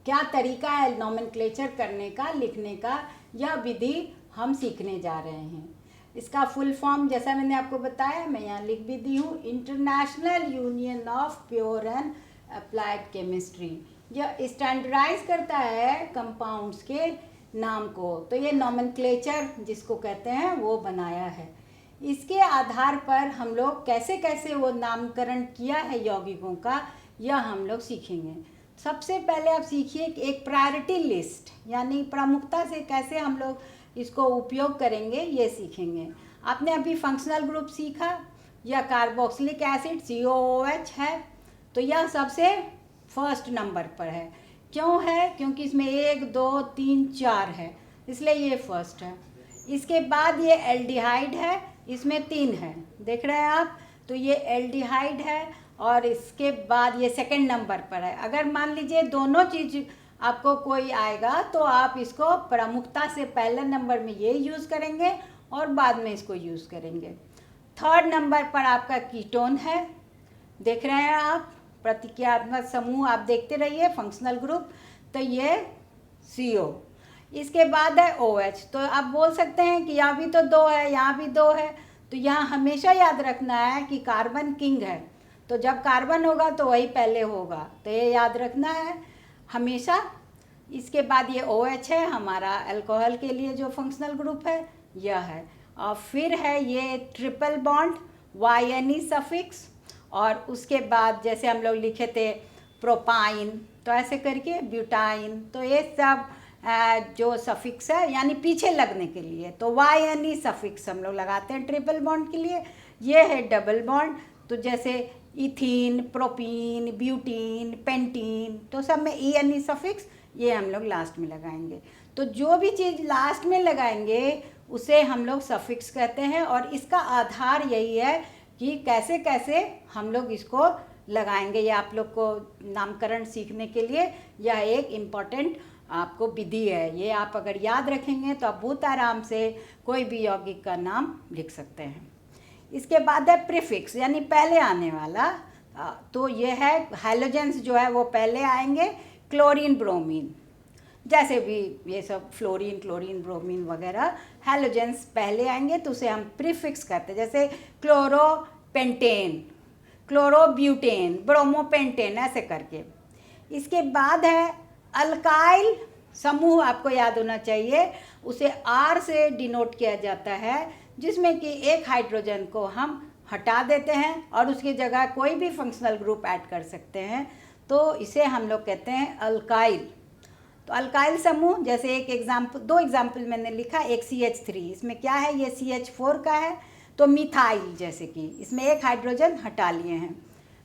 क्या तरीका है नोमेनक्लेचर करने का, लिखने का, यह विधि हम सीखने जा रहे हैं। इसका फुल फॉर्म जैसा मैंने आपको बताया, मैं यहाँ लिख भी दी हूँ, international union of pure and applied chemistry. यह स्टैंडर्डाइज करता है कंपाउंड्स के नाम को। तो ये नोमेनक्लेचर जिसको कहते हैं वो बनाया है। इसके आधार पर हम लोग कैसे कैसे वो नामकरण किया है यौगिकों का, यह हम लोग सीखेंगे। सबसे पहले आप सीखिए कि एक प्रायोरिटी लिस्ट, यानी प्रमुखता से कैसे हम लोग इसको उपयोग करेंगे, ये सीखेंगे। आपने अभी फंक्शनल ग्रुप सीखा, यह कार्बोक्सिलिक एसिड COOH है, तो यह सबसे फर्स्ट नंबर पर है। क्यों है? क्योंकि इसमें 1 2 3 4 है, इसलिए ये फर्स्ट है। इसके बाद ये एल्डिहाइड है, इसमें 3 है, देख रहे हैं आप, तो ये एल्डिहाइड है। और इसके बाद ये सेकंड नंबर पर है। अगर मान लीजिए दोनों चीज़ आपको कोई आएगा तो आप इसको प्रमुखता से पहले नंबर में ये यूज़ करेंगे और बाद में इसको यूज़ करेंगे। थर्ड नंबर पर आपका कीटोन है, देख रहे हैं आप, प्रतिक्रियात्मक समूह आप देखते रहिए, फंक्शनल ग्रुप, तो ये CO। इसके बाद है OH। तो आप बोल सकते हैं कि यहाँ भी तो 2 है, यहाँ भी 2 है, तो यहाँ हमेशा याद रखना है कि कार्बन किंग है, तो जब कार्बन होगा तो वही पहले होगा, तो ये याद रखना है हमेशा। इसके बाद ये OH है हमारा अल्कोहल के लिए जो फंक्शनल ग्रुप है, यह है। और फिर है ये ट्रिपल बॉन्ड YNE सफिक्स, और उसके बाद जैसे हम लोग लिखे थे प्रोपाइन, तो ऐसे करके ब्यूटाइन, तो ये सब जो सफिक्स है यानी पीछे लगने के लिए, तो YNE सफिक्स हम लोग लगाते हैं ट्रिपल बॉन्ड के लिए। ये है डबल बॉन्ड, तो जैसे इथीन, प्रोपीन, ब्यूटीन, पेंटीन, तो सब में ENE सफिक्स ये हम लोग लास्ट में लगाएंगे। तो जो भी चीज़ लास्ट में लगाएंगे उसे हम लोग सफिक्स कहते हैं, और इसका आधार यही है कि कैसे कैसे हम लोग इसको लगाएंगे। ये आप लोग को नामकरण सीखने के लिए यह एक इम्पॉर्टेंट आपको विधि है। ये आप अगर याद रखेंगे तो आप बहुत आराम से कोई भी यौगिक का नाम लिख सकते हैं। इसके बाद है प्रीफिक्स, यानी पहले आने वाला, तो ये है हैलोजेंस जो है वो पहले आएंगे, क्लोरीन, ब्रोमीन, जैसे भी ये सब फ्लोरीन, क्लोरीन, ब्रोमीन वगैरह हैलोजेंस पहले आएंगे, तो उसे हम प्रीफिक्स कहते हैं। जैसे क्लोरोपेंटेन, क्लोरोब्यूटेन, ब्रोमोपेंटेन, ऐसे करके। इसके बाद है अल्काइल समूह, आपको याद होना चाहिए, उसे R से डिनोट किया जाता है, जिसमें कि एक हाइड्रोजन को हम हटा देते हैं और उसकी जगह कोई भी फंक्शनल ग्रुप ऐड कर सकते हैं, तो इसे हम लोग कहते हैं अल्काइल। तो अल्काइल समूह, जैसे एक एग्जाम्पल, 2 एग्जाम्पल मैंने लिखा, एक CH3, इसमें क्या है, ये CH4 का है, तो मिथाइल, जैसे कि इसमें एक हाइड्रोजन हटा लिए हैं,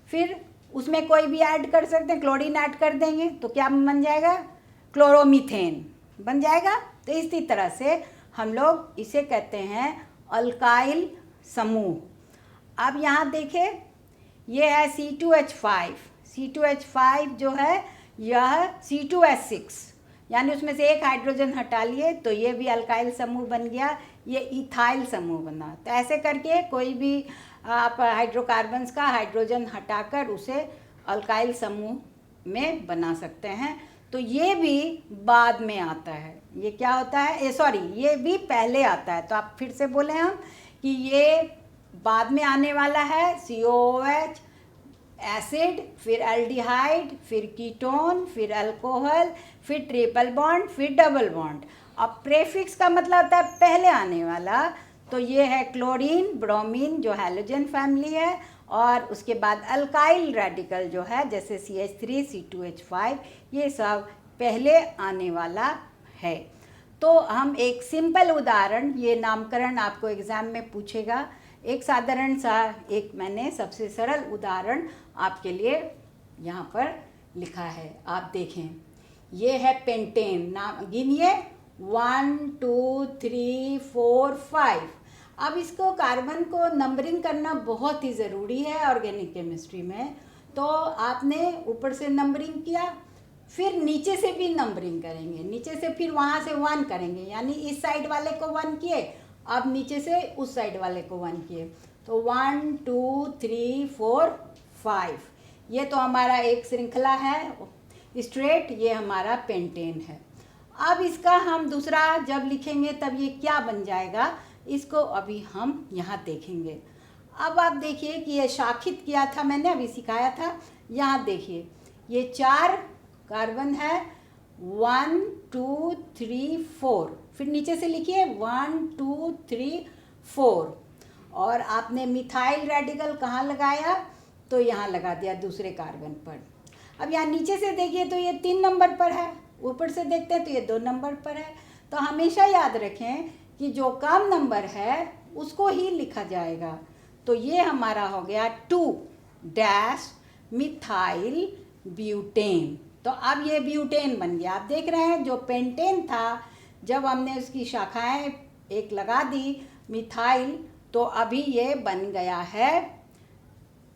फिर उसमें कोई भी ऐड कर सकते हैं, क्लोरीन ऐड कर देंगे तो क्या बन जाएगा, क्लोरोमीथेन बन जाएगा। तो इसी तरह से हम लोग इसे कहते हैं अल्काइल समूह। अब यहाँ देखें, ये है C2H5, C2H5 जो है यह C2H6, यानी उसमें से एक हाइड्रोजन हटा लिए तो ये भी अल्काइल समूह बन गया, ये इथाइल समूह बना। तो ऐसे करके कोई भी आप हाइड्रोकार्बन्स का हाइड्रोजन हटाकर उसे अल्काइल समूह में बना सकते हैं। तो ये भी बाद में आता है, ये क्या होता है, ये भी पहले आता है। तो आप फिर से बोले हम कि ये बाद में आने वाला है, COOH एसिड, फिर एल्डिहाइड, फिर कीटोन, फिर अल्कोहल, फिर ट्रिपल बॉन्ड, फिर डबल बॉन्ड। अब प्रीफिक्स का मतलब होता है पहले आने वाला, तो ये है क्लोरीन, ब्रोमीन जो हैलोजन फैमिली है, और उसके बाद अल्काइल रेडिकल जो है जैसे CH3, C2H5, ये सब पहले आने वाला है। तो हम एक सिंपल उदाहरण, ये नामकरण आपको एग्ज़ाम में पूछेगा, एक साधारण सा एक मैंने सबसे सरल उदाहरण आपके लिए यहाँ पर लिखा है। आप देखें, ये है पेंटेन। नाम गिनिए, 1 2 3 4 5। अब इसको कार्बन को नंबरिंग करना बहुत ही ज़रूरी है ऑर्गेनिक केमिस्ट्री में। तो आपने ऊपर से नंबरिंग किया, फिर नीचे से भी नंबरिंग करेंगे, नीचे से फिर वहाँ से 1 करेंगे, यानी इस साइड वाले को 1 किए, अब नीचे से उस साइड वाले को 1 किए, तो 1 2 3 4 5। ये तो हमारा एक श्रृंखला है स्ट्रेट, ये हमारा पेंटेन है। अब इसका हम दूसरा जब लिखेंगे तब ये क्या बन जाएगा, इसको अभी हम यहाँ देखेंगे। अब आप देखिए कि ये शाखित किया था मैंने, अभी सिखाया था। यहाँ देखिए, ये 4 कार्बन है, 1 2 3 4, फिर नीचे से लिखिए 1 2 3 4। और आपने मिथाइल रेडिकल कहाँ लगाया, तो यहाँ लगा दिया दूसरे कार्बन पर। अब यहाँ नीचे से देखिए तो ये 3 नंबर पर है, ऊपर से देखते हैं तो ये 2 नंबर पर है। तो हमेशा याद रखें कि जो कम नंबर है उसको ही लिखा जाएगा। तो ये हमारा हो गया 2 डैश मिथाइल ब्यूटेन। तो अब ये ब्यूटेन बन गया। आप देख रहे हैं जो पेंटेन था, जब हमने उसकी शाखाएं एक लगा दी मिथाइल, तो अभी ये बन गया है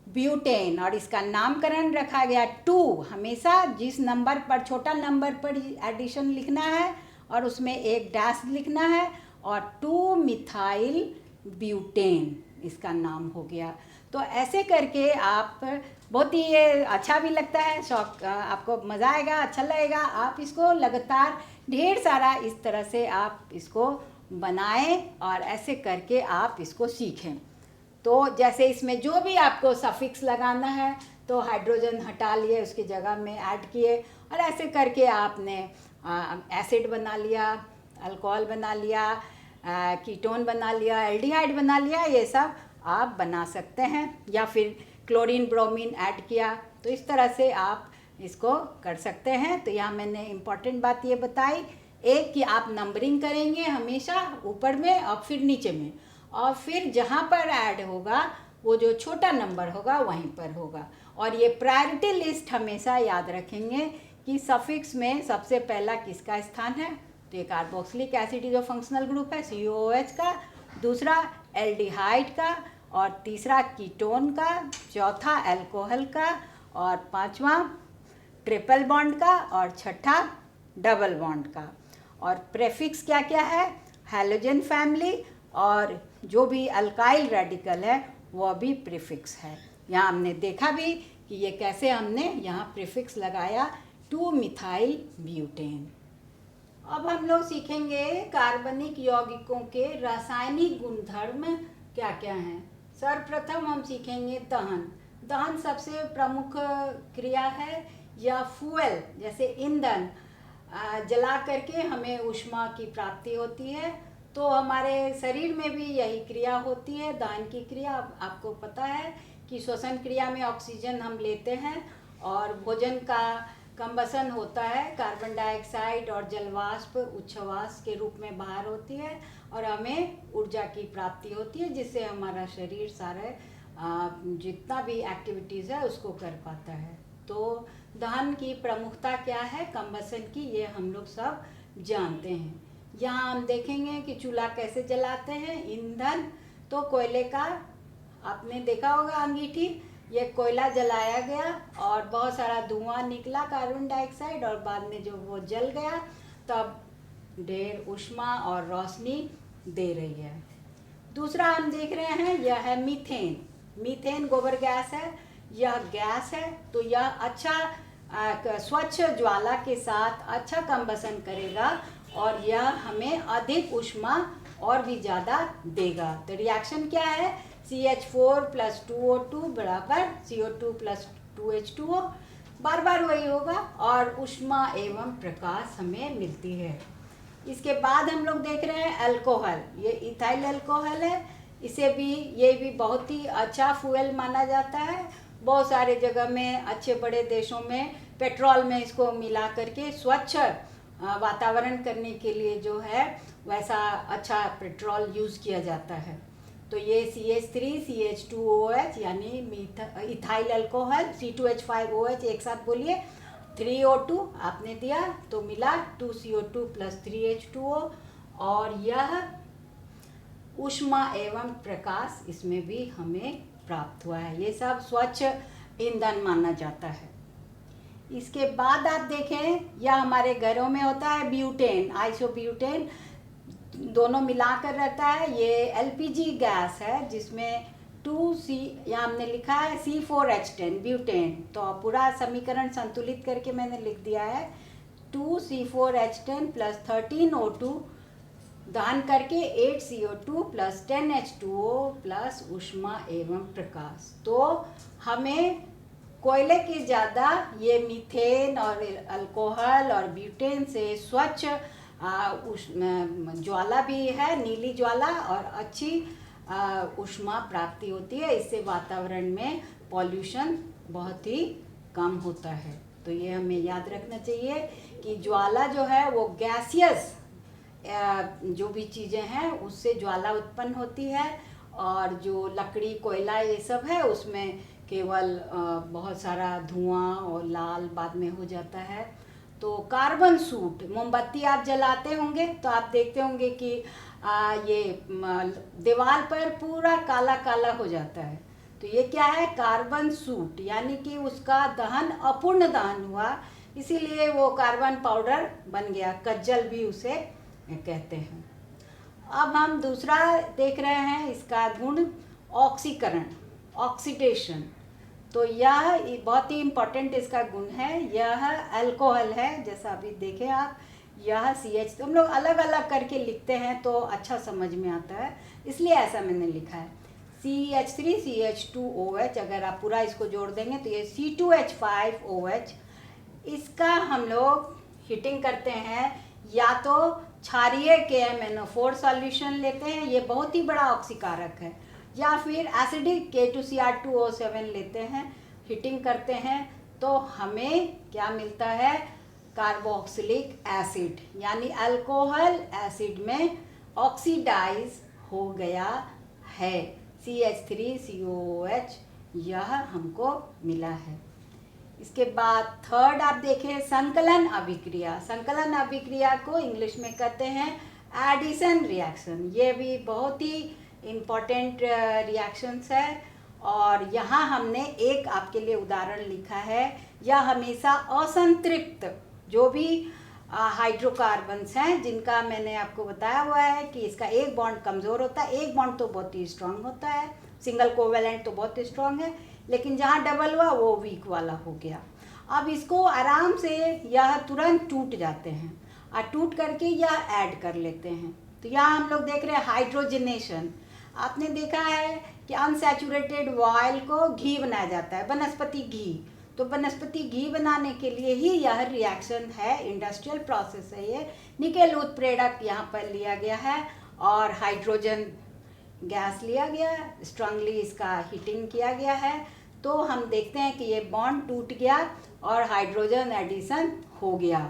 ब्यूटेन। और इसका नामकरण रखा गया 2। हमेशा जिस नंबर पर, छोटा नंबर पर एडिशन लिखना है और उसमें एक डैश लिखना है, और 2 मिथाइल ब्यूटेन इसका नाम हो गया। तो ऐसे करके आप, बहुत ही ये अच्छा भी लगता है, शौक, आपको मज़ा आएगा, अच्छा लगेगा। आप इसको लगातार ढेर सारा इस तरह से आप इसको बनाएं और ऐसे करके आप इसको सीखें। तो जैसे इसमें जो भी आपको सफिक्स लगाना है तो हाइड्रोजन हटा लिए, उसकी जगह में ऐड किए, और ऐसे करके आपने एसिड बना लिया, अल्कोहल बना लिया, कीटोन बना लिया, एल्डिहाइड बना लिया, ये सब आप बना सकते हैं। या फिर क्लोरीन ब्रोमीन ऐड किया, तो इस तरह से आप इसको कर सकते हैं। तो यहाँ मैंने इम्पॉर्टेंट बात ये बताई, एक कि आप नंबरिंग करेंगे हमेशा ऊपर में और फिर नीचे में, और फिर जहाँ पर ऐड होगा वो जो छोटा नंबर होगा वहीं पर होगा। और ये प्रायोरिटी लिस्ट हमेशा याद रखेंगे कि सफिक्स में सबसे पहला किसका स्थान है, तो ये कार्बोक्सिलिक एसिड जो फंक्शनल ग्रुप है COOH का, दूसरा एल्डिहाइड का, और तीसरा कीटोन का, चौथा अल्कोहल का, और पांचवा ट्रिपल बॉन्ड का, और छठा डबल बॉन्ड का। और प्रेफिक्स क्या क्या है, हैलोजन फैमिली, और जो भी अल्काइल रेडिकल है वो भी प्रीफिक्स है। यहाँ हमने देखा भी कि ये कैसे हमने यहाँ प्रीफिक्स लगाया 2 मिथाइल ब्यूटेन। अब हम लोग सीखेंगे कार्बनिक यौगिकों के रासायनिक गुणधर्म क्या क्या हैं। सर्वप्रथम हम सीखेंगे दहन। दहन सबसे प्रमुख क्रिया है, या फ्यूल जैसे ईंधन जला करके हमें ऊष्मा की प्राप्ति होती है। तो हमारे शरीर में भी यही क्रिया होती है, दहन की क्रिया। आपको पता है कि श्वसन क्रिया में ऑक्सीजन हम लेते हैं और भोजन का कंबसन होता है, कार्बन डाइऑक्साइड और जलवाष्प उच्छ्वास के रूप में बाहर होती है और हमें ऊर्जा की प्राप्ति होती है, जिससे हमारा शरीर सारे जितना भी एक्टिविटीज़ है उसको कर पाता है। तो दहन की प्रमुखता क्या है, कंबसन की, ये हम लोग सब जानते हैं। यहाँ हम देखेंगे कि चूल्हा कैसे जलाते हैं। ईंधन तो कोयले का, आपने देखा होगा अंगीठी, ये कोयला जलाया गया और बहुत सारा धुआं निकला कार्बन डाइऑक्साइड, और बाद में जो वो जल गया तब ढेर ऊष्मा और रोशनी दे रही है। दूसरा हम देख रहे हैं, यह है मीथेन। मीथेन गोबर गैस है, यह गैस है, तो यह अच्छा स्वच्छ ज्वाला के साथ अच्छा कंबसन करेगा और यह हमें अधिक ऊष्मा और भी ज़्यादा देगा। तो रिएक्शन क्या है, CH4 + 2O2 बराबर CO2 + 2H2O, बार बार वही होगा और ऊष्मा एवं प्रकाश हमें मिलती है। इसके बाद हम लोग देख रहे हैं अल्कोहल। ये इथाइल अल्कोहल है, इसे भी, ये भी बहुत ही अच्छा फ्यूल माना जाता है। बहुत सारे जगह में, अच्छे बड़े देशों में पेट्रोल में इसको मिला करके स्वच्छ वातावरण करने के लिए जो है वैसा अच्छा पेट्रोल यूज़ किया जाता है। तो ये CH3 CH2OH यानी इथाइल अल्कोहल C2H5OH एक साथ बोलिए 3O2 आपने दिया तो मिला 2CO2 + 3H2O। और यह ऊष्मा एवं प्रकाश इसमें भी हमें प्राप्त हुआ है। ये सब स्वच्छ ईंधन माना जाता है। इसके बाद आप देखें यह हमारे घरों में होता है ब्यूटेन, आइसोब्यूटेन दोनों मिलाकर रहता है। ये LPG गैस है जिसमें 2C यहाँ हमने लिखा है C4H10 ब्यूटेन। तो पूरा समीकरण संतुलित करके मैंने लिख दिया है 2C4H10 + 13O2 दहन करके 8CO2 + 10H2O प्लस ऊष्मा एवं प्रकाश। तो हमें कोयले की ज़्यादा ये मीथेन और अल्कोहल और ब्यूटेन से स्वच्छ ज्वाला भी है, नीली ज्वाला, और अच्छी ऊष्मा प्राप्ति होती है। इससे वातावरण में पॉल्यूशन बहुत ही कम होता है। तो ये हमें याद रखना चाहिए कि ज्वाला जो है वो गैसियस जो भी चीज़ें हैं उससे ज्वाला उत्पन्न होती है, और जो लकड़ी कोयला ये सब है उसमें केवल बहुत सारा धुआं और लाल बाद में हो जाता है। तो कार्बन सूट, मोमबत्ती आप जलाते होंगे तो आप देखते होंगे कि ये दीवार पर पूरा काला काला हो जाता है। तो ये क्या है? कार्बन सूट, यानी कि उसका दहन अपूर्ण दहन हुआ, इसीलिए वो कार्बन पाउडर बन गया, कज्जल भी उसे कहते हैं। अब हम दूसरा देख रहे हैं इसका गुण ऑक्सीकरण, ऑक्सीडेशन। तो यह बहुत ही इम्पोर्टेंट इसका गुण है। यह अल्कोहल है, जैसा अभी देखें आप, यह CH, तो हम लोग अलग अलग करके लिखते हैं तो अच्छा समझ में आता है, इसलिए ऐसा मैंने लिखा है। CH3 CH2OH, अगर आप पूरा इसको जोड़ देंगे तो ये C2H5OH। इसका हम लोग हीटिंग करते हैं, या तो क्षारीय KMnO4 सॉल्यूशन लेते हैं, ये बहुत ही बड़ा ऑक्सीकारक है, या फिर एसिडिक K2Cr2O7 लेते हैं, हीटिंग करते हैं तो हमें क्या मिलता है? कार्बोक्सिलिक एसिड, यानी अल्कोहल एसिड में ऑक्सीडाइज हो गया है, CH3COOH यह हमको मिला है। इसके बाद थर्ड आप देखें संकलन अभिक्रिया। संकलन अभिक्रिया को इंग्लिश में कहते हैं एडिशन रिएक्शन। ये भी बहुत ही इम्पॉर्टेंट रिएक्शंस है, और यहाँ हमने एक आपके लिए उदाहरण लिखा है। यह हमेशा असंतृप्त जो भी हाइड्रोकार्बन्स हैं, जिनका मैंने आपको बताया हुआ है कि इसका एक बॉन्ड कमज़ोर होता है, एक बॉन्ड तो बहुत ही स्ट्रांग होता है, सिंगल कोवेलेंट तो बहुत स्ट्रांग है, लेकिन जहाँ डबल हुआ वो वीक वाला हो गया। अब इसको आराम से यह तुरंत टूट जाते हैं, और टूट करके यह ऐड कर लेते हैं। तो यहाँ हम लोग देख रहे हैं हाइड्रोजनेशन। आपने देखा है कि अनसैचुरेटेड ऑयल को घी बनाया जाता है, वनस्पति घी। तो वनस्पति घी बनाने के लिए ही यह रिएक्शन है, इंडस्ट्रियल प्रोसेस है ये। निकेल उत्प्रेरक यहाँ पर लिया गया है और हाइड्रोजन गैस लिया गया, स्ट्रांगली इसका हीटिंग किया गया है। तो हम देखते हैं कि ये बॉन्ड टूट गया और हाइड्रोजन एडिशन हो गया।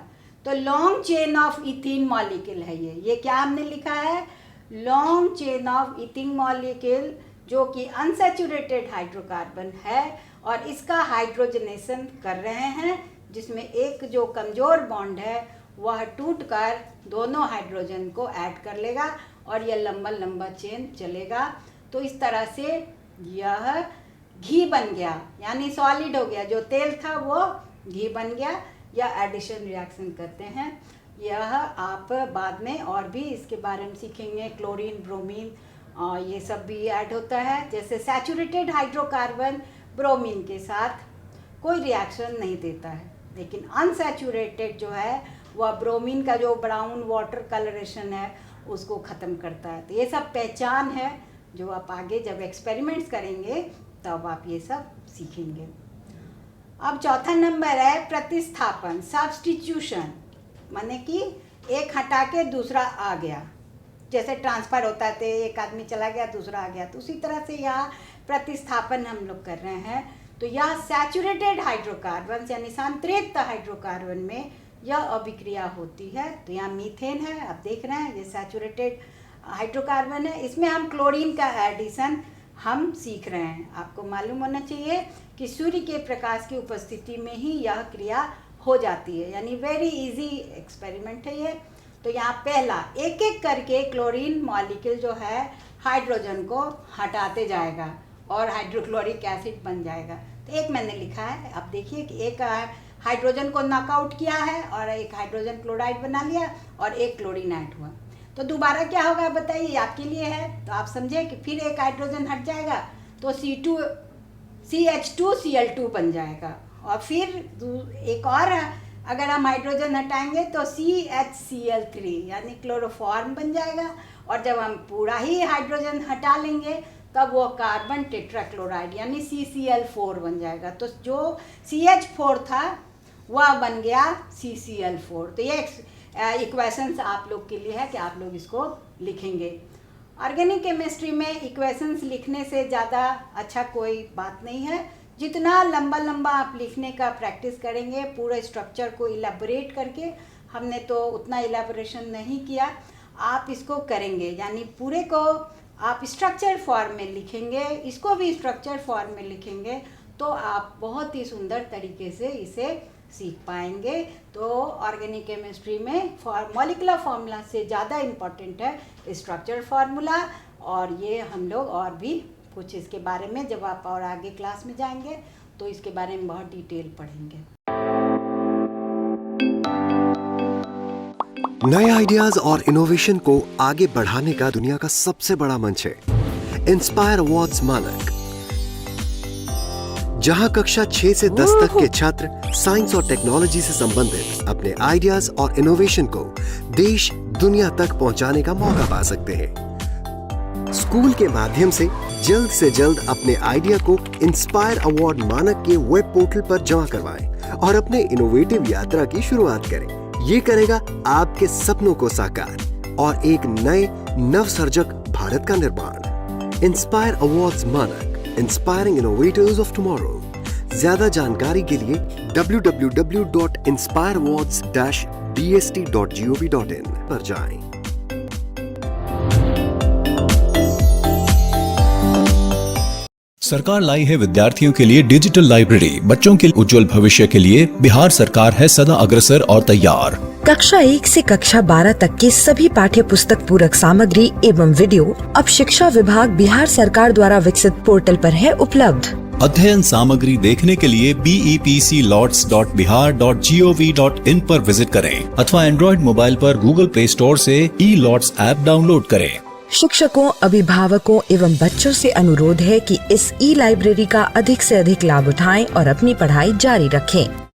तो long chain of ethene molecule है ये क्या हमने लिखा है? Long chain of ethene molecule, जो कि अनसैचुरेटेड हाइड्रोकार्बन है, और इसका हाइड्रोजनेशन कर रहे हैं, जिसमें एक जो कमज़ोर बॉन्ड है वह टूटकर दोनों हाइड्रोजन को ऐड कर लेगा और यह लंबा लंबा चेन चलेगा। तो इस तरह से यह घी बन गया, यानी सॉलिड हो गया, जो तेल था वो घी बन गया, या एडिशन रिएक्शन करते हैं। यह आप बाद में और भी इसके बारे में सीखेंगे, क्लोरीन, ब्रोमीन और ये सब भी ऐड होता है। जैसे सैचुरेटेड हाइड्रोकार्बन ब्रोमीन के साथ कोई रिएक्शन नहीं देता है, लेकिन अनसैचुरेटेड जो है वह ब्रोमीन का जो ब्राउन वाटर कलरेशन है उसको ख़त्म करता है। तो ये सब पहचान है जो आप आगे जब एक्सपेरिमेंट्स करेंगे तब आप ये सब सीखेंगे। अब चौथा नंबर है प्रतिस्थापन, सब्स्टिट्यूशन, माने कि एक हटा के दूसरा आ गया। जैसे ट्रांसफ़र होता है, एक आदमी चला गया दूसरा आ गया, तो उसी तरह से यहाँ प्रतिस्थापन हम लोग कर रहे हैं। तो यह सैचुरेटेड हाइड्रोकार्बन यानी संतृप्त हाइड्रोकार्बन में यह अभिक्रिया होती है। तो यहाँ मीथेन है, आप देख रहे हैं, ये सैचुरेटेड हाइड्रोकार्बन है। इसमें हम क्लोरीन का एडिशन हम सीख रहे हैं। आपको मालूम होना चाहिए कि सूर्य के प्रकाश की उपस्थिति में ही यह क्रिया हो जाती है, यानी वेरी इजी एक्सपेरिमेंट है ये। तो यहाँ पहला एक एक करके क्लोरीन मॉलिक्यूल जो है हाइड्रोजन को हटाते जाएगा और हाइड्रोक्लोरिक एसिड बन जाएगा। तो एक मैंने लिखा है, आप देखिए कि एक हाइड्रोजन को नॉकआउट किया है और एक हाइड्रोजन क्लोराइड बना लिया और एक क्लोरीन ऐड हुआ। तो दोबारा क्या होगा बताइए, आपके लिए है तो आप समझे कि फिर एक हाइड्रोजन हट जाएगा तो CH2Cl2 बन जाएगा और फिर एक और अगर हम हाइड्रोजन हटाएंगे तो CHCl3 यानी क्लोरोफॉर्म बन जाएगा। और जब हम पूरा ही हाइड्रोजन हटा लेंगे तब वो कार्बन टेट्राक्लोराइड यानी CCl4 बन जाएगा। तो जो CH4 था वह बन गया CCl4। तो ये इक्वेशंस आप लोग के लिए है कि आप लोग इसको लिखेंगे। ऑर्गेनिक केमिस्ट्री में इक्वेशंस लिखने से ज़्यादा अच्छा कोई बात नहीं है। जितना लंबा लंबा आप लिखने का प्रैक्टिस करेंगे पूरे स्ट्रक्चर को इलेबोरेट करके, हमने तो उतना इलेबोरेशन नहीं किया, आप इसको करेंगे यानी पूरे को आप स्ट्रक्चर फॉर्म में लिखेंगे, इसको भी स्ट्रक्चर फॉर्म में लिखेंगे तो आप बहुत ही सुंदर तरीके से इसे सीख पाएंगे। तो ऑर्गेनिक केमिस्ट्री में मॉलिक्यूलर फार्मूला से ज़्यादा इम्पॉर्टेंट है स्ट्रक्चर फार्मूला। और ये हम लोग और भी कुछ इसके बारे में जब आप और आगे क्लास में जाएंगे तो इसके बारे में बहुत डिटेल पढ़ेंगे। नए आइडियाज और इनोवेशन को आगे बढ़ाने का दुनिया का सबसे बड़ा मंच है इंस्पायर अवार्ड्स मानक, जहां कक्षा 6 से 10 तक के छात्र साइंस और टेक्नोलॉजी से संबंधित अपने आइडियाज और इनोवेशन को देश दुनिया तक पहुंचाने का मौका पा सकते हैं। स्कूल के माध्यम से जल्द अपने आइडिया को इंस्पायर अवार्ड मानक के वेब पोर्टल पर जमा करवाएं और अपने इनोवेटिव यात्रा की शुरुआत करें। ये करेगा आपके सपनों को साकार और एक नए नवसर्जक भारत का निर्माण। इंस्पायर अवार्ड्स मानक, इंस्पायरिंग इनोवेटर्स ऑफ टुमारो। ज्यादा जानकारी के लिए www.inspireawards-bst.gov.in पर जाएं। सरकार लाई है विद्यार्थियों के लिए डिजिटल लाइब्रेरी। बच्चों के उज्जवल भविष्य के लिए बिहार सरकार है सदा अग्रसर और तैयार। कक्षा 1 से कक्षा 12 तक की सभी पाठ्य पुस्तक पूरक सामग्री एवं वीडियो अब शिक्षा विभाग बिहार सरकार द्वारा विकसित पोर्टल पर है उपलब्ध। अध्ययन सामग्री देखने के लिए BEPCLOTS.bihar.gov.in पर विजिट करें अथवा एंड्रॉइड मोबाइल पर गूगल प्ले स्टोर से E-LOTS ऐप डाउनलोड करें। शिक्षकों, अभिभावकों एवं बच्चों से अनुरोध है कि इस ई लाइब्रेरी का अधिक से अधिक लाभ उठाएं और अपनी पढ़ाई जारी रखें।